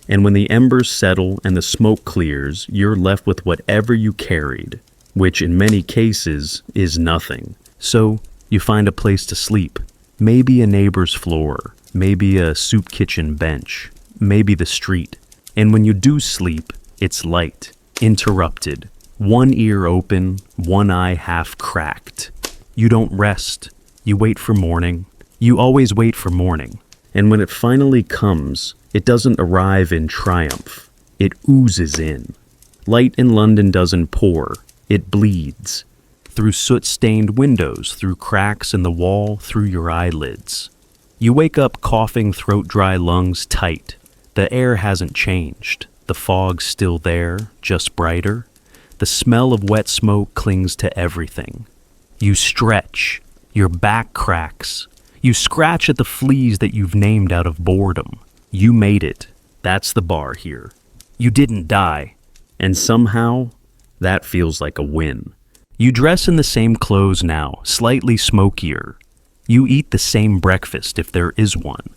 And when the embers settle and the smoke clears, you're left with whatever you carried, which in many cases is nothing. So you find a place to sleep. Maybe a neighbor's floor, maybe a soup kitchen bench, maybe the street. And when you do sleep, it's light, interrupted, one ear open, one eye half cracked. You don't rest. You wait for morning. You always wait for morning. And when it finally comes, it doesn't arrive in triumph. It oozes in. Light in London doesn't pour. It bleeds. Through soot-stained windows, through cracks in the wall, through your eyelids. You wake up coughing, throat-dry, lungs tight. The air hasn't changed. The fog's still there, just brighter. The smell of wet smoke clings to everything. You stretch. Your back cracks. You scratch at the fleas that you've named out of boredom. You made it. That's the bar here. You didn't die. And somehow, that feels like a win. You dress in the same clothes now, slightly smokier. You eat the same breakfast if there is one.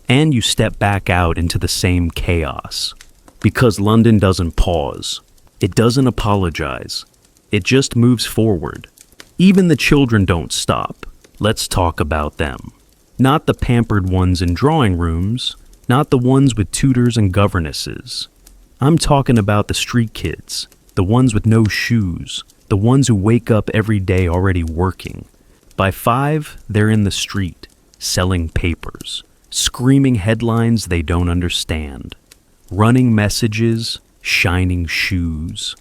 And you step back out into the same chaos. Because London doesn't pause. It doesn't apologize. It just moves forward. Even the children don't stop. Let's talk about them. Not the pampered ones in drawing rooms, not the ones with tutors and governesses. I'm talking about the street kids, the ones with no shoes, the ones who wake up every day already working. By 5, they're in the street, selling papers, screaming headlines they don't understand, running messages, shining shoes.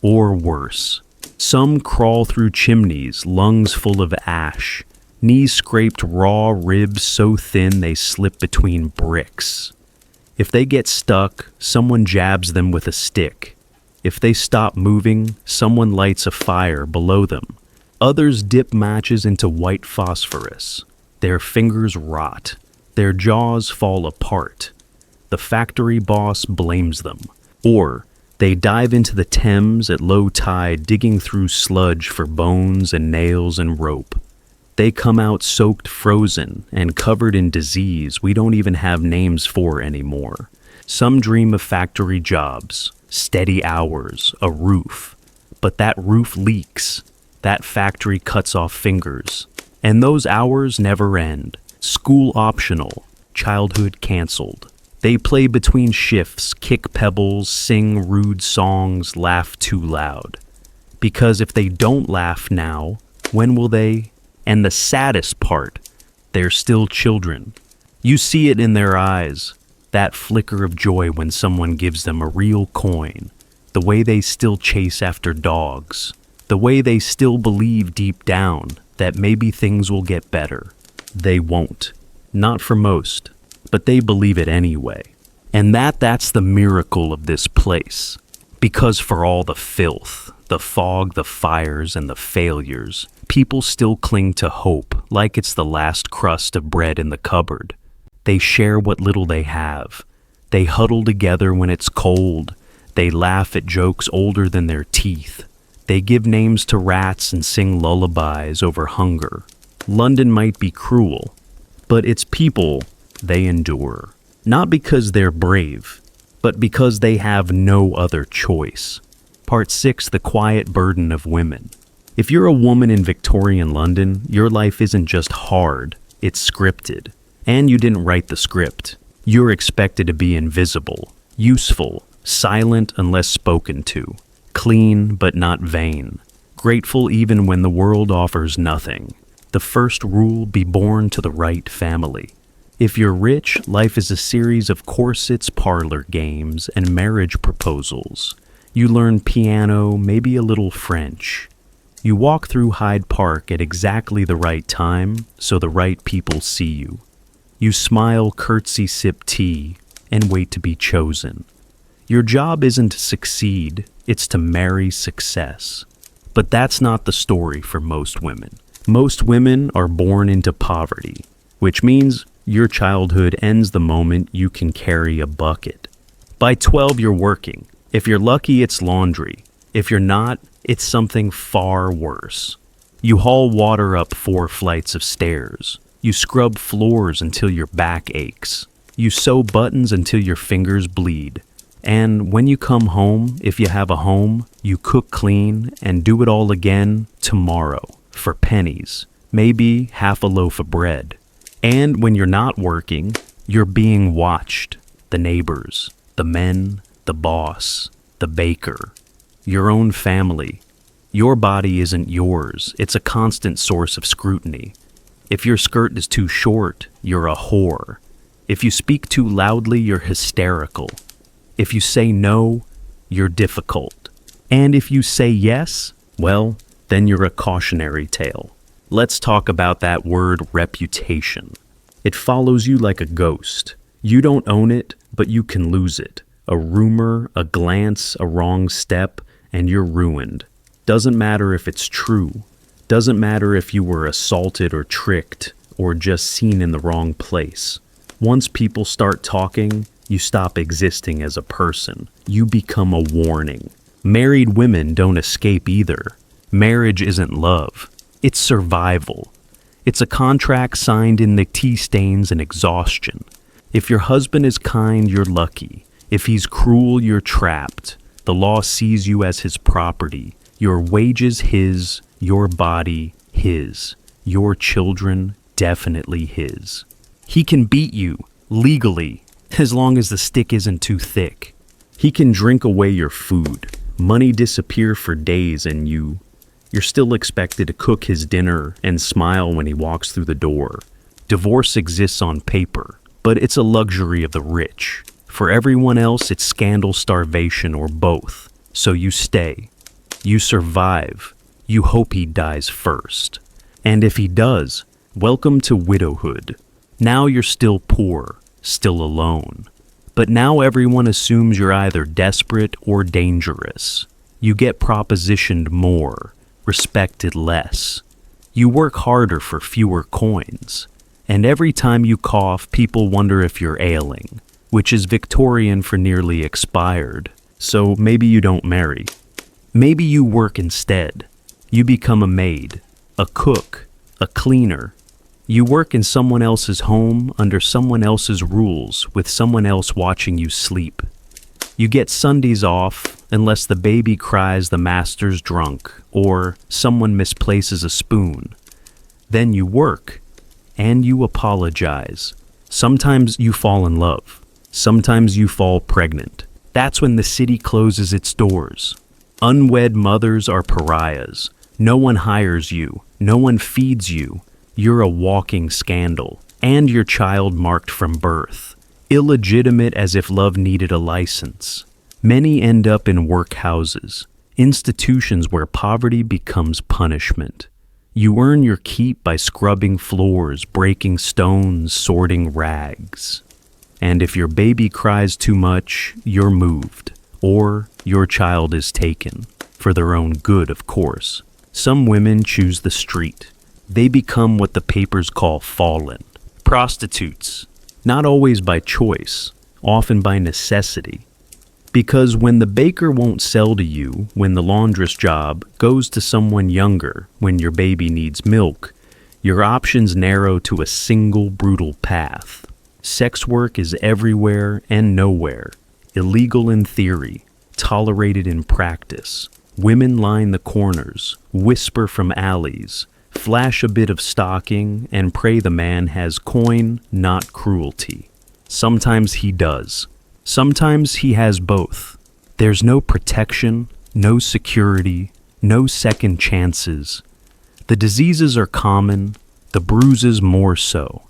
Or worse. Some crawl through chimneys, lungs full of ash, knees scraped raw ribs so thin they slip between bricks. If they get stuck, someone jabs them with a stick. If they stop moving, someone lights a fire below them. Others dip matches into white phosphorus. Their fingers rot. Their jaws fall apart. The factory boss blames them. Or they dive into the Thames at low tide, digging through sludge for bones and nails and rope. They come out soaked, frozen, and covered in disease we don't even have names for anymore. Some dream of factory jobs, steady hours, a roof. But that roof leaks. That factory cuts off fingers. And those hours never end. School optional, childhood canceled. They play between shifts, kick pebbles, sing rude songs, laugh too loud. Because if they don't laugh now, when will they? And the saddest part, they're still children. You see it in their eyes, that flicker of joy when someone gives them a real coin, the way they still chase after dogs, the way they still believe deep down that maybe things will get better. They won't. Not for most, but they believe it anyway. And that's the miracle of this place. Because for all the filth, the fog, the fires, and the failures, people still cling to hope like it's the last crust of bread in the cupboard. They share what little they have. They huddle together when it's cold. They laugh at jokes older than their teeth. They give names to rats and sing lullabies over hunger. London might be cruel, but its people, they endure. Not because they're brave, but because they have no other choice. Part 6, the quiet burden of women. If you're a woman in Victorian London, your life isn't just hard, It's scripted. And you didn't write the script. You're expected to be invisible, useful, silent unless spoken to, clean but not vain, grateful even when the world offers nothing. The first rule: be born to the right family. If you're rich, life is a series of corsets, parlor games, and marriage proposals. You learn piano, maybe a little French. You walk through Hyde Park at exactly the right time so the right people see you. You smile, curtsy, sip tea, and wait to be chosen. Your job isn't to succeed, it's to marry success. But that's not the story for most women. Most women are born into poverty, which means your childhood ends the moment you can carry a bucket. By 12, you're working. If you're lucky, it's laundry. If you're not, it's something far worse. You haul water up 4 flights of stairs. You scrub floors until your back aches. You sew buttons until your fingers bleed. And when you come home, if you have a home, you cook clean and do it all again tomorrow for pennies, maybe half a loaf of bread. And when you're not working, you're being watched. The neighbors, the men, the boss, the baker, your own family. Your body isn't yours. It's a constant source of scrutiny. If your skirt is too short, you're a whore. If you speak too loudly, you're hysterical. If you say no, you're difficult. And if you say yes, well, then you're a cautionary tale. Let's talk about that word reputation. It follows you like a ghost. You don't own it, but you can lose it. A rumor, a glance, a wrong step, and you're ruined. Doesn't matter if it's true. Doesn't matter if you were assaulted or tricked or just seen in the wrong place. Once people start talking, you stop existing as a person. You become a warning. Married women don't escape either. Marriage isn't love. It's survival. It's a contract signed in the tea stains and exhaustion. If your husband is kind, you're lucky. If he's cruel, you're trapped. The law sees you as his property. Your wages his, your body his. Your children definitely his. He can beat you, legally, as long as the stick isn't too thick. He can drink away your food. Money disappear for days and you're still expected to cook his dinner and smile when he walks through the door. Divorce exists on paper, but it's a luxury of the rich. For everyone else, it's scandal, starvation, or both. So you stay. You survive. You hope he dies first. And if he does, welcome to widowhood. Now you're still poor, still alone. But now everyone assumes you're either desperate or dangerous. You get propositioned more, respected less. You work harder for fewer coins. And every time you cough, people wonder if you're ailing, which is Victorian for nearly expired. So maybe you don't marry. Maybe you work instead. You become a maid, a cook, a cleaner. You work in someone else's home, under someone else's rules, with someone else watching you sleep. You get Sundays off unless the baby cries the master's drunk or someone misplaces a spoon. Then you work, and you apologize. Sometimes you fall in love. Sometimes you fall pregnant. That's when the city closes its doors. Unwed mothers are pariahs. No one hires you. No one feeds you. You're a walking scandal. And your child marked from birth. Illegitimate as if love needed a license. Many end up in workhouses, institutions where poverty becomes punishment. You earn your keep by scrubbing floors, breaking stones, sorting rags. And if your baby cries too much, you're moved. Or your child is taken. For their own good, of course. Some women choose the street. They become what the papers call fallen. Prostitutes. Not always by choice, often by necessity. Because when the baker won't sell to you, when the laundress job goes to someone younger, when your baby needs milk, your options narrow to a single brutal path. Sex work is everywhere and nowhere, illegal in theory, tolerated in practice. Women line the corners, whisper from alleys, Flash a bit of stocking and pray the man has coin, not cruelty. Sometimes he does. Sometimes he has both. There's no protection, no security, no second chances. The diseases are common, the bruises more so.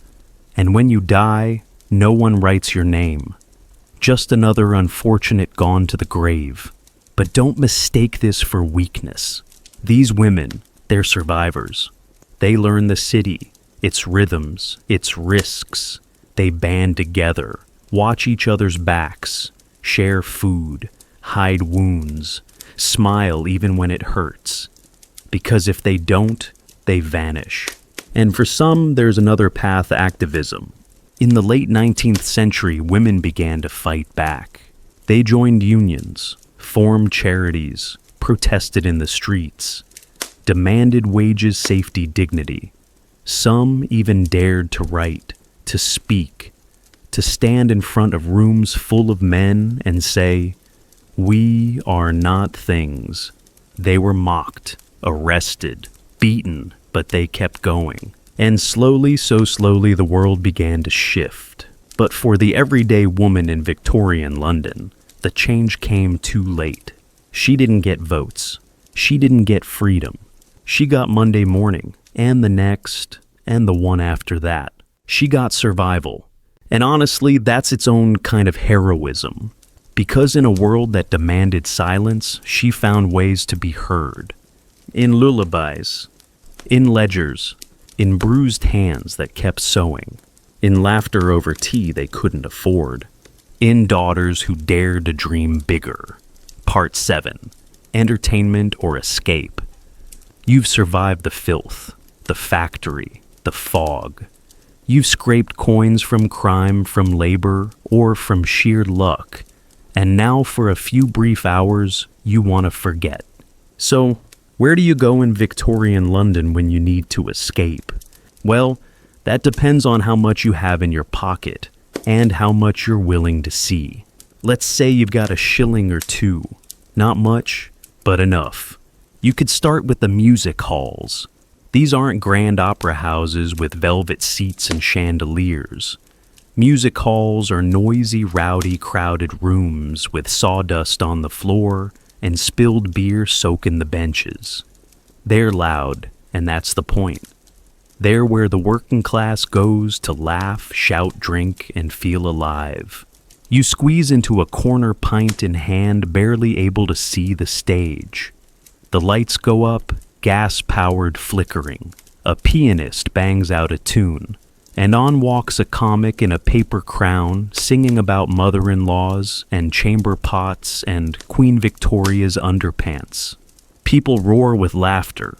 And when you die, no one writes your name. Just another unfortunate gone to the grave. But don't mistake this for weakness. These women, they're survivors. They learn the city, its rhythms, its risks. They band together, watch each other's backs, share food, hide wounds, smile even when it hurts. Because if they don't, they vanish. And for some, there's another path: activism. In the late 19th century, women began to fight back. They joined unions, formed charities, protested in the streets, demanded wages, safety, dignity. Some even dared to write, to speak, to stand in front of rooms full of men and say, "We are not things." They were mocked, arrested, beaten, but they kept going. And slowly, so slowly, the world began to shift. But for the everyday woman in Victorian London, the change came too late. She didn't get votes. She didn't get freedom. She got Monday morning, and the next, and the one after that. She got survival. And honestly, that's its own kind of heroism. Because in a world that demanded silence, she found ways to be heard. In lullabies, in ledgers, in bruised hands that kept sewing, in laughter over tea they couldn't afford, in daughters who dared to dream bigger. Part 7. Entertainment or escape. You've survived the filth, the factory, the fog. You've scraped coins from crime, from labor, or from sheer luck. And now for a few brief hours, you want to forget. So, where do you go in Victorian London when you need to escape? Well, that depends on how much you have in your pocket and how much you're willing to see. Let's say you've got a shilling or two. Not much, but enough. You could start with the music halls. These aren't grand opera houses with velvet seats and chandeliers. Music halls are noisy, rowdy, crowded rooms with sawdust on the floor and spilled beer soaking the benches. They're loud, and that's the point. They're where the working class goes to laugh, shout, drink, and feel alive. You squeeze into a corner, pint in hand, barely able to see the stage. The lights go up, gas-powered, flickering. A pianist bangs out a tune, and on walks a comic in a paper crown, singing about mother-in-laws and chamber pots and Queen Victoria's underpants. People roar with laughter.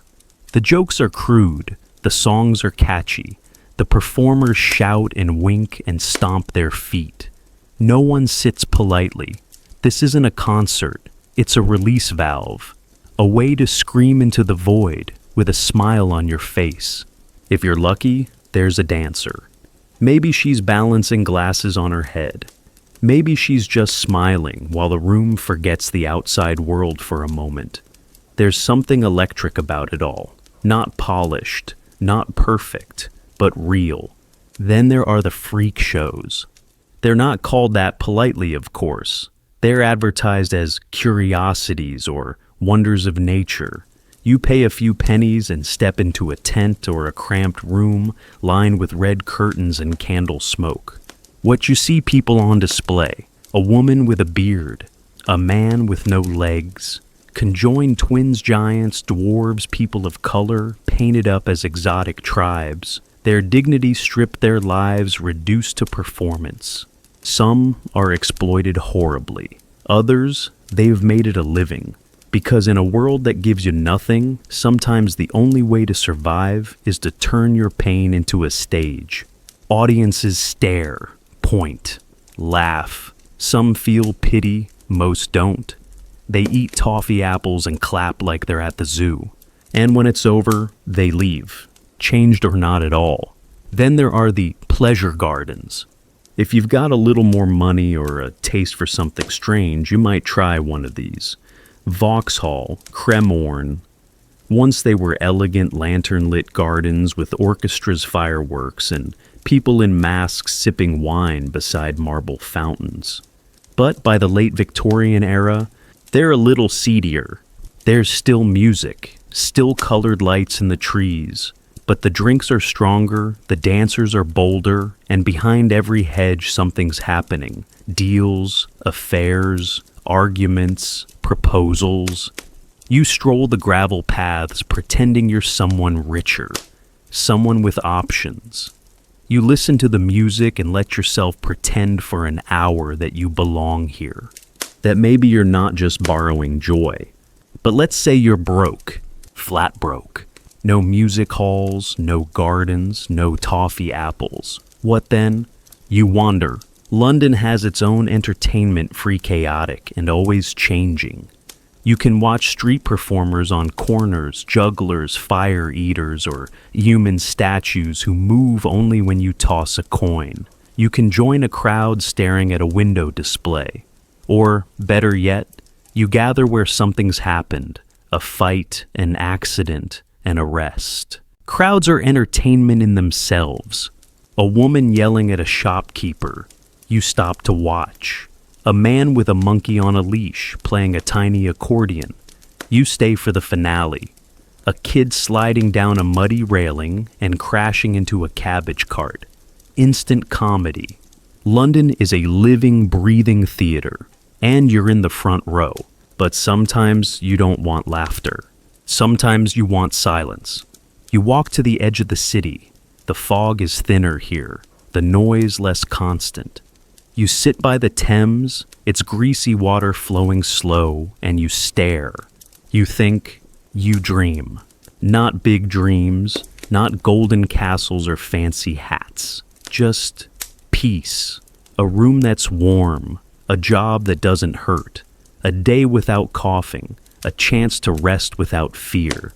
The jokes are crude, the songs are catchy, the performers shout and wink and stomp their feet. No one sits politely. This isn't a concert, it's a release valve. A way to scream into the void with a smile on your face. If you're lucky, there's a dancer. Maybe she's balancing glasses on her head. Maybe she's just smiling while the room forgets the outside world for a moment. There's something electric about it all. Not polished, not perfect, but real. Then there are the freak shows. They're not called that politely, of course. They're advertised as curiosities or wonders of nature. You pay a few pennies and step into a tent or a cramped room lined with red curtains and candle smoke. What you see people on display: a woman with a beard, a man with no legs, conjoined twins, giants, dwarves, people of color, painted up as exotic tribes, their dignity stripped, their lives reduced to performance. Some are exploited horribly. Others, they've made it a living. Because in a world that gives you nothing, sometimes the only way to survive is to turn your pain into a stage. Audiences stare, point, laugh. Some feel pity, most don't. They eat toffee apples and clap like they're at the zoo. And when it's over, they leave, changed or not at all. Then there are the pleasure gardens. If you've got a little more money or a taste for something strange, you might try one of these. Vauxhall, Cremorne. Once they were elegant lantern-lit gardens with orchestras, fireworks, and people in masks sipping wine beside marble fountains. But by the late Victorian era, they're a little seedier. There's still music, still colored lights in the trees, but the drinks are stronger, the dancers are bolder, and behind every hedge something's happening. Deals, affairs, arguments, proposals. You stroll the gravel paths pretending you're someone richer, someone with options. You listen to the music and let yourself pretend for an hour that you belong here, that maybe you're not just borrowing joy. But let's say you're broke, flat broke. No music halls, no gardens, no toffee apples. What then? You wander. London has its own entertainment, free, chaotic, and always changing. You can watch street performers on corners, jugglers, fire eaters, or human statues who move only when you toss a coin. You can join a crowd staring at a window display. Or, better yet, you gather where something's happened, a fight, an accident, an arrest. Crowds are entertainment in themselves. A woman yelling at a shopkeeper. You stop to watch. A man with a monkey on a leash playing a tiny accordion. You stay for the finale. A kid sliding down a muddy railing and crashing into a cabbage cart. Instant comedy. London is a living, breathing theater, and you're in the front row. But sometimes you don't want laughter. Sometimes you want silence. You walk to the edge of the city. The fog is thinner here, the noise less constant. You sit by the Thames, its greasy water flowing slow, and you stare. You think, you dream. Not big dreams, not golden castles or fancy hats. Just peace. A room that's warm, a job that doesn't hurt, a day without coughing, a chance to rest without fear.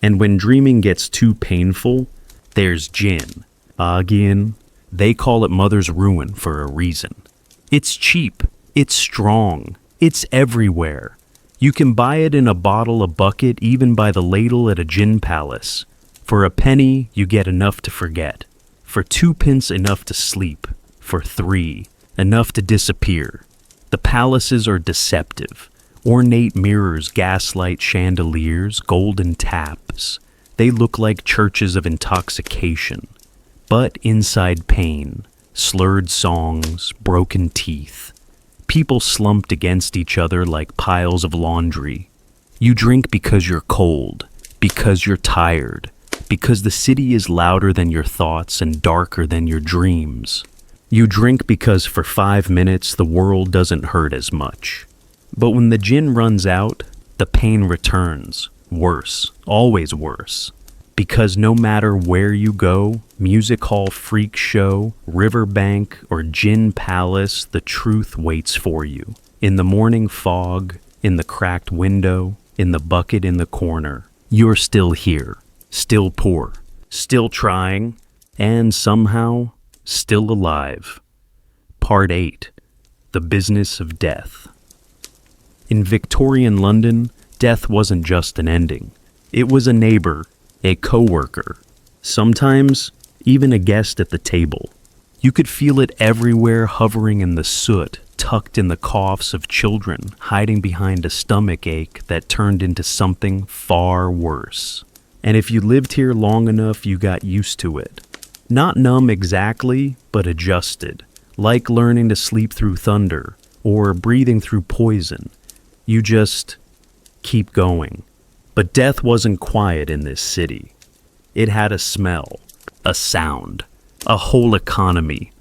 And when dreaming gets too painful, there's gin. Agian. They call it mother's ruin for a reason. It's cheap, it's strong, it's everywhere. You can buy it in a bottle, a bucket, even by the ladle at a gin palace. For a penny, you get enough to forget. For 2p, enough to sleep. For 3, enough to disappear. The palaces are deceptive. Ornate mirrors, gaslight chandeliers, golden taps. They look like churches of intoxication. But inside pain, slurred songs, broken teeth. People slumped against each other like piles of laundry. You drink because you're cold, because you're tired, because the city is louder than your thoughts and darker than your dreams. You drink because for 5 minutes the world doesn't hurt as much. But when the gin runs out, the pain returns. Worse, always worse. Because no matter where you go, music hall, freak show, riverbank, or gin palace, the truth waits for you. In the morning fog, in the cracked window, in the bucket in the corner, you're still here, still poor, still trying, and somehow still alive. Part 8. The Business of Death. In Victorian London, death wasn't just an ending. It was a neighbor, a coworker, sometimes even a guest at the table. You could feel it everywhere, hovering in the soot, tucked in the coughs of children, hiding behind a stomach ache that turned into something far worse. And if you lived here long enough, you got used to it. Not numb exactly, but adjusted, like learning to sleep through thunder or breathing through poison. You just keep going. But death wasn't quiet in this city. It had a smell, a sound, a whole economy.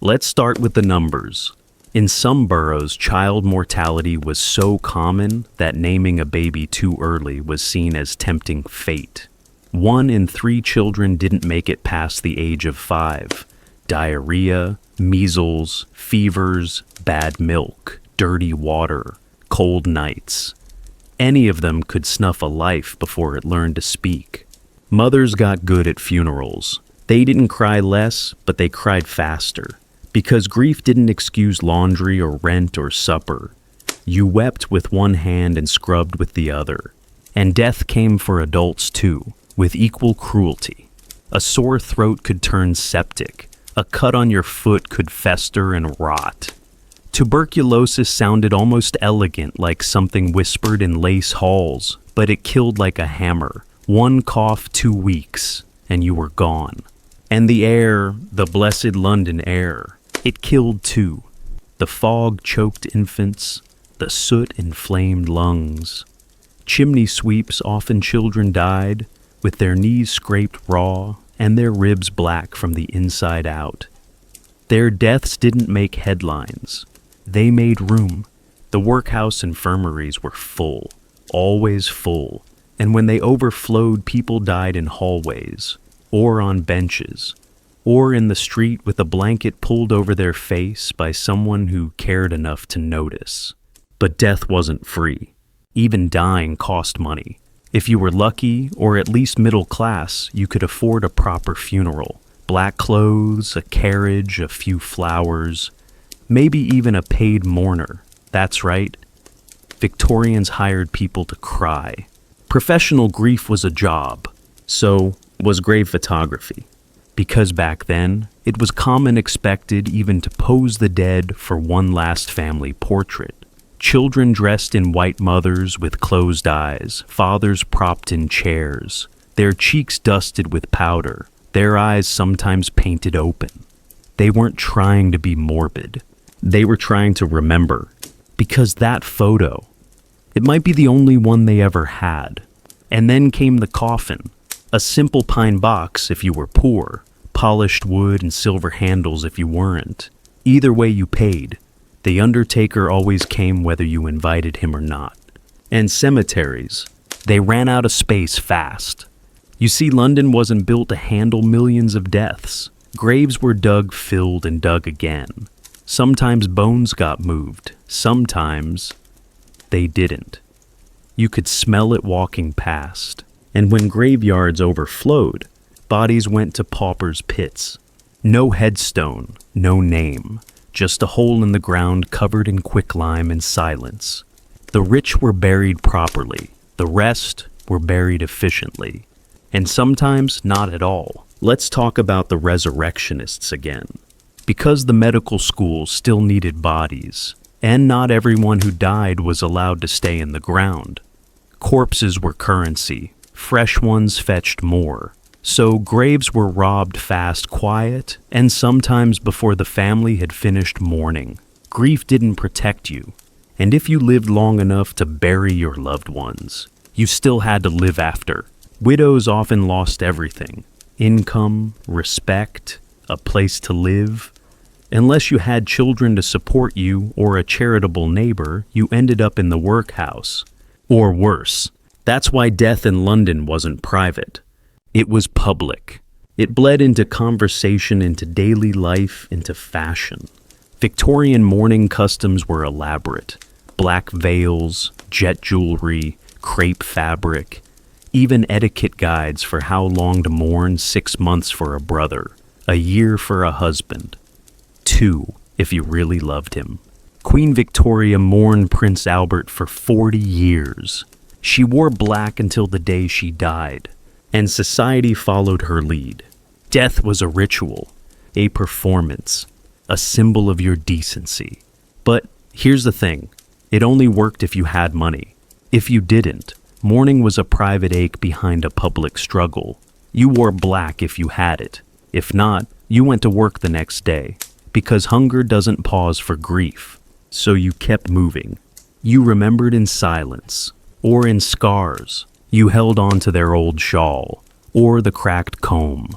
Let's start with the numbers. In some boroughs, child mortality was so common that naming a baby too early was seen as tempting fate. 1 in 3 children didn't make it past the age of 5. Diarrhea, measles, fevers, bad milk, dirty water, cold nights. Any of them could snuff a life before it learned to speak. Mothers got good at funerals. They didn't cry less, but they cried faster. Because grief didn't excuse laundry or rent or supper. You wept with one hand and scrubbed with the other. And death came for adults too, with equal cruelty. A sore throat could turn septic. A cut on your foot could fester and rot. Tuberculosis sounded almost elegant, like something whispered in lace halls, but it killed like a hammer. One cough, 2 weeks, and you were gone. And the air, the blessed London air, it killed too. The fog choked infants, the soot inflamed lungs. Chimney sweeps, often children died, with their knees scraped raw and their ribs black from the inside out. Their deaths didn't make headlines. They made room. The workhouse infirmaries were full, always full, and when they overflowed, people died in hallways, or on benches, or in the street with a blanket pulled over their face by someone who cared enough to notice. But death wasn't free. Even dying cost money. If you were lucky, or at least middle class, you could afford a proper funeral. Black clothes, a carriage, a few flowers, maybe even a paid mourner. That's right. Victorians hired people to cry. Professional grief was a job. So was grave photography. Because back then, it was common expected even to pose the dead for one last family portrait. Children dressed in white mothers with closed eyes, fathers propped in chairs, their cheeks dusted with powder, their eyes sometimes painted open. They weren't trying to be morbid. They were trying to remember. Because that photo, it might be the only one they ever had. And then came the coffin, a simple pine box if you were poor, polished wood and silver handles if you weren't. Either way you paid. The undertaker always came whether you invited him or not. And cemeteries, they ran out of space fast. You see, London wasn't built to handle millions of deaths. Graves were dug, filled, and dug again. Sometimes bones got moved. Sometimes they didn't. You could smell it walking past. And when graveyards overflowed, bodies went to paupers' pits. No headstone, no name. Just a hole in the ground covered in quicklime and silence. The rich were buried properly. The rest were buried efficiently. And sometimes not at all. Let's talk about the resurrectionists again. Because the medical schools still needed bodies, and not everyone who died was allowed to stay in the ground. Corpses were currency. Fresh ones fetched more. So graves were robbed fast, quiet, and sometimes before the family had finished mourning. Grief didn't protect you. And if you lived long enough to bury your loved ones, you still had to live after. Widows often lost everything. Income, respect, a place to live. Unless you had children to support you or a charitable neighbor, you ended up in the workhouse. Or worse. That's why death in London wasn't private. It was public. It bled into conversation, into daily life, into fashion. Victorian mourning customs were elaborate. Black veils, jet jewelry, crepe fabric, even etiquette guides for how long to mourn: 6 months for a brother, a year for a husband, 2 if you really loved him. Queen Victoria mourned Prince Albert for 40 years. She wore black until the day she died. And society followed her lead. Death was a ritual, a performance, a symbol of your decency. But here's the thing, it only worked if you had money. If you didn't, mourning was a private ache behind a public struggle. You wore black if you had it. If not, you went to work the next day. Because hunger doesn't pause for grief. So you kept moving. You remembered in silence, or in scars. You held on to their old shawl, or the cracked comb,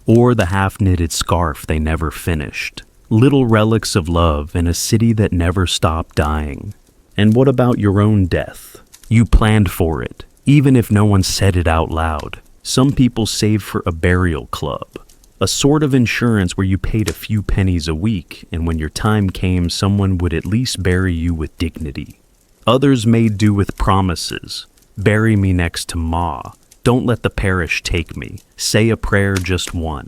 or the half-knitted scarf they never finished. Little relics of love in a city that never stopped dying. And what about your own death? You planned for it, even if no one said it out loud. Some people saved for a burial club, a sort of insurance where you paid a few pennies a week, and when your time came, someone would at least bury you with dignity. Others made do with promises. Bury me next to Ma. Don't let the parish take me. Say a prayer, just one.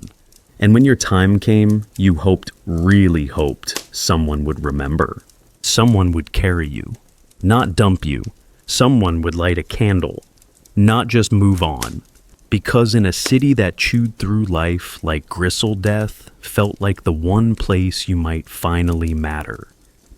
And when your time came, you hoped, really hoped, someone would remember. Someone would carry you. Not dump you. Someone would light a candle. not just move on. Because in a city that chewed through life like gristle death, felt like the one place you might finally matter.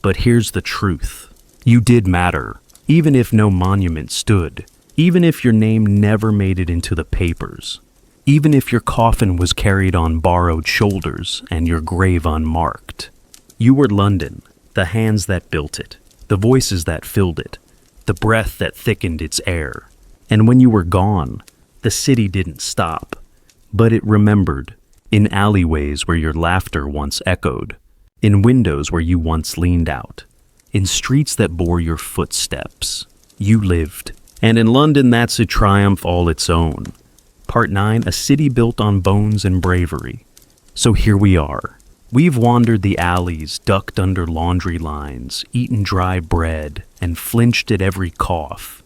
But here's the truth. You did matter, even if no monument stood, even if your name never made it into the papers, even if your coffin was carried on borrowed shoulders and your grave unmarked. You were London, the hands that built it, the voices that filled it, the breath that thickened its air. And when you were gone, the city didn't stop, but it remembered, in alleyways where your laughter once echoed, in windows where you once leaned out, in streets that bore your footsteps. You lived. And in London, that's a triumph all its own. Part 9, a city built on bones and bravery. So here we are. We've wandered the alleys, ducked under laundry lines, eaten dry bread, and flinched at every cough.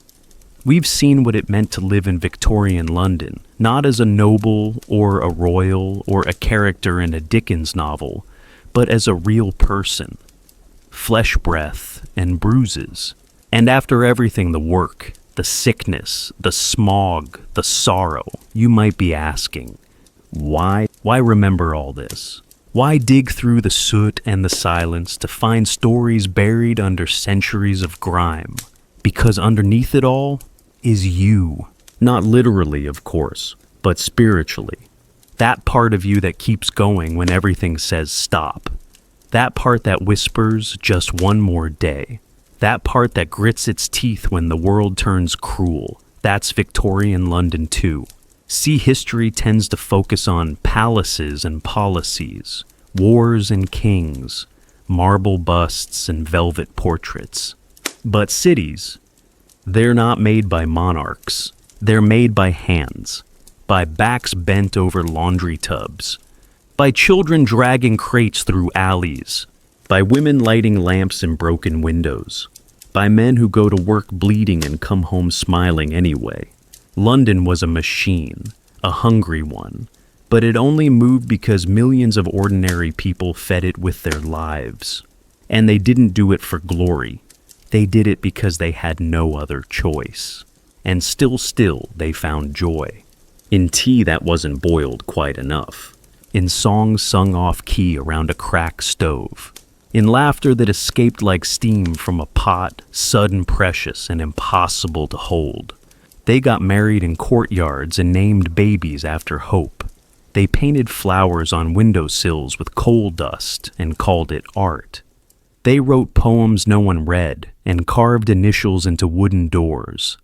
We've seen what it meant to live in Victorian London, not as a noble or a royal or a character in a Dickens novel, but as a real person. Flesh breath and bruises. And after everything, the work, the sickness, the smog, the sorrow, you might be asking, why? Why remember all this? Why dig through the soot and the silence to find stories buried under centuries of grime? Because underneath it all is you. Not literally, of course, but spiritually. That part of you that keeps going when everything says stop. That part that whispers just one more day. That part that grits its teeth when the world turns cruel. That's Victorian London too. See, history tends to focus on palaces and policies, wars and kings, marble busts and velvet portraits. But cities, they're not made by monarchs. They're made by hands, by backs bent over laundry tubs, by children dragging crates through alleys, by women lighting lamps in broken windows, by men who go to work bleeding and come home smiling anyway. London was a machine, a hungry one, but it only moved because millions of ordinary people fed it with their lives. And they didn't do it for glory. They did it because they had no other choice. And still, they found joy. In tea that wasn't boiled quite enough. In songs sung off-key around a cracked stove. In laughter that escaped like steam from a pot, sudden precious and impossible to hold. They got married in courtyards and named babies after hope. They painted flowers on windowsills with coal dust and called it art. They wrote poems no one read and carved initials into wooden doors.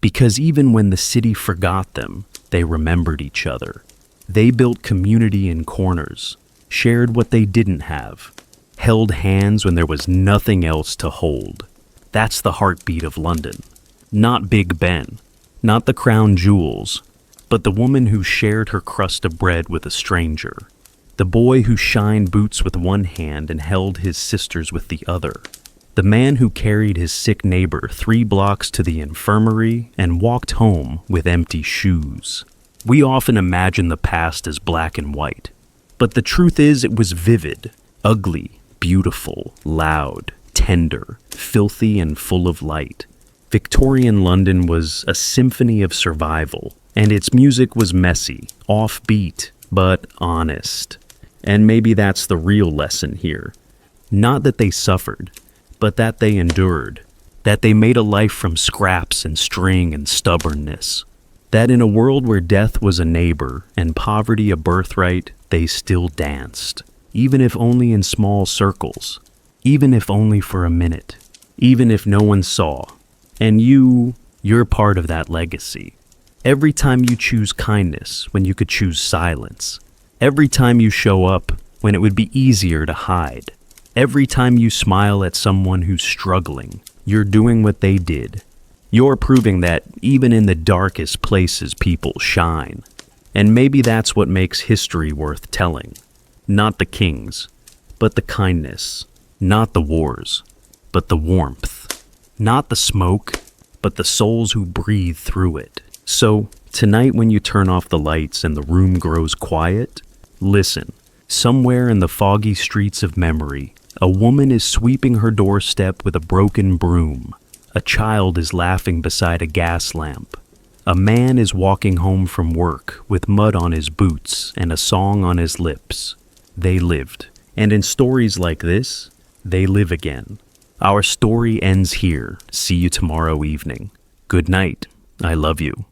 Because even when the city forgot them, they remembered each other. They built community in corners, shared what they didn't have, held hands when there was nothing else to hold. That's the heartbeat of London. Not Big Ben, not the crown jewels, but the woman who shared her crust of bread with a stranger. The boy who shined boots with one hand and held his sisters with the other. The man who carried his sick neighbor 3 blocks to the infirmary and walked home with empty shoes. We often imagine the past as black and white, but the truth is it was vivid, ugly, beautiful, loud, tender, filthy, and full of light. Victorian London was a symphony of survival, and its music was messy, offbeat, but honest. And maybe that's the real lesson here. Not that they suffered, but that they endured. That they made a life from scraps and string and stubbornness. That in a world where death was a neighbor and poverty a birthright, they still danced. Even if only in small circles. Even if only for a minute. Even if no one saw. And you're part of that legacy. Every time you choose kindness when you could choose silence. Every time you show up when it would be easier to hide. Every time you smile at someone who's struggling, you're doing what they did. You're proving that even in the darkest places people shine. And maybe that's what makes history worth telling. Not the kings, but the kindness. Not the wars, but the warmth. Not the smoke, but the souls who breathe through it. So, tonight when you turn off the lights and the room grows quiet, listen. Somewhere in the foggy streets of memory, a woman is sweeping her doorstep with a broken broom. A child is laughing beside a gas lamp. A man is walking home from work with mud on his boots and a song on his lips. They lived. And in stories like this, they live again. Our story ends here. See you tomorrow evening. Good night. I love you.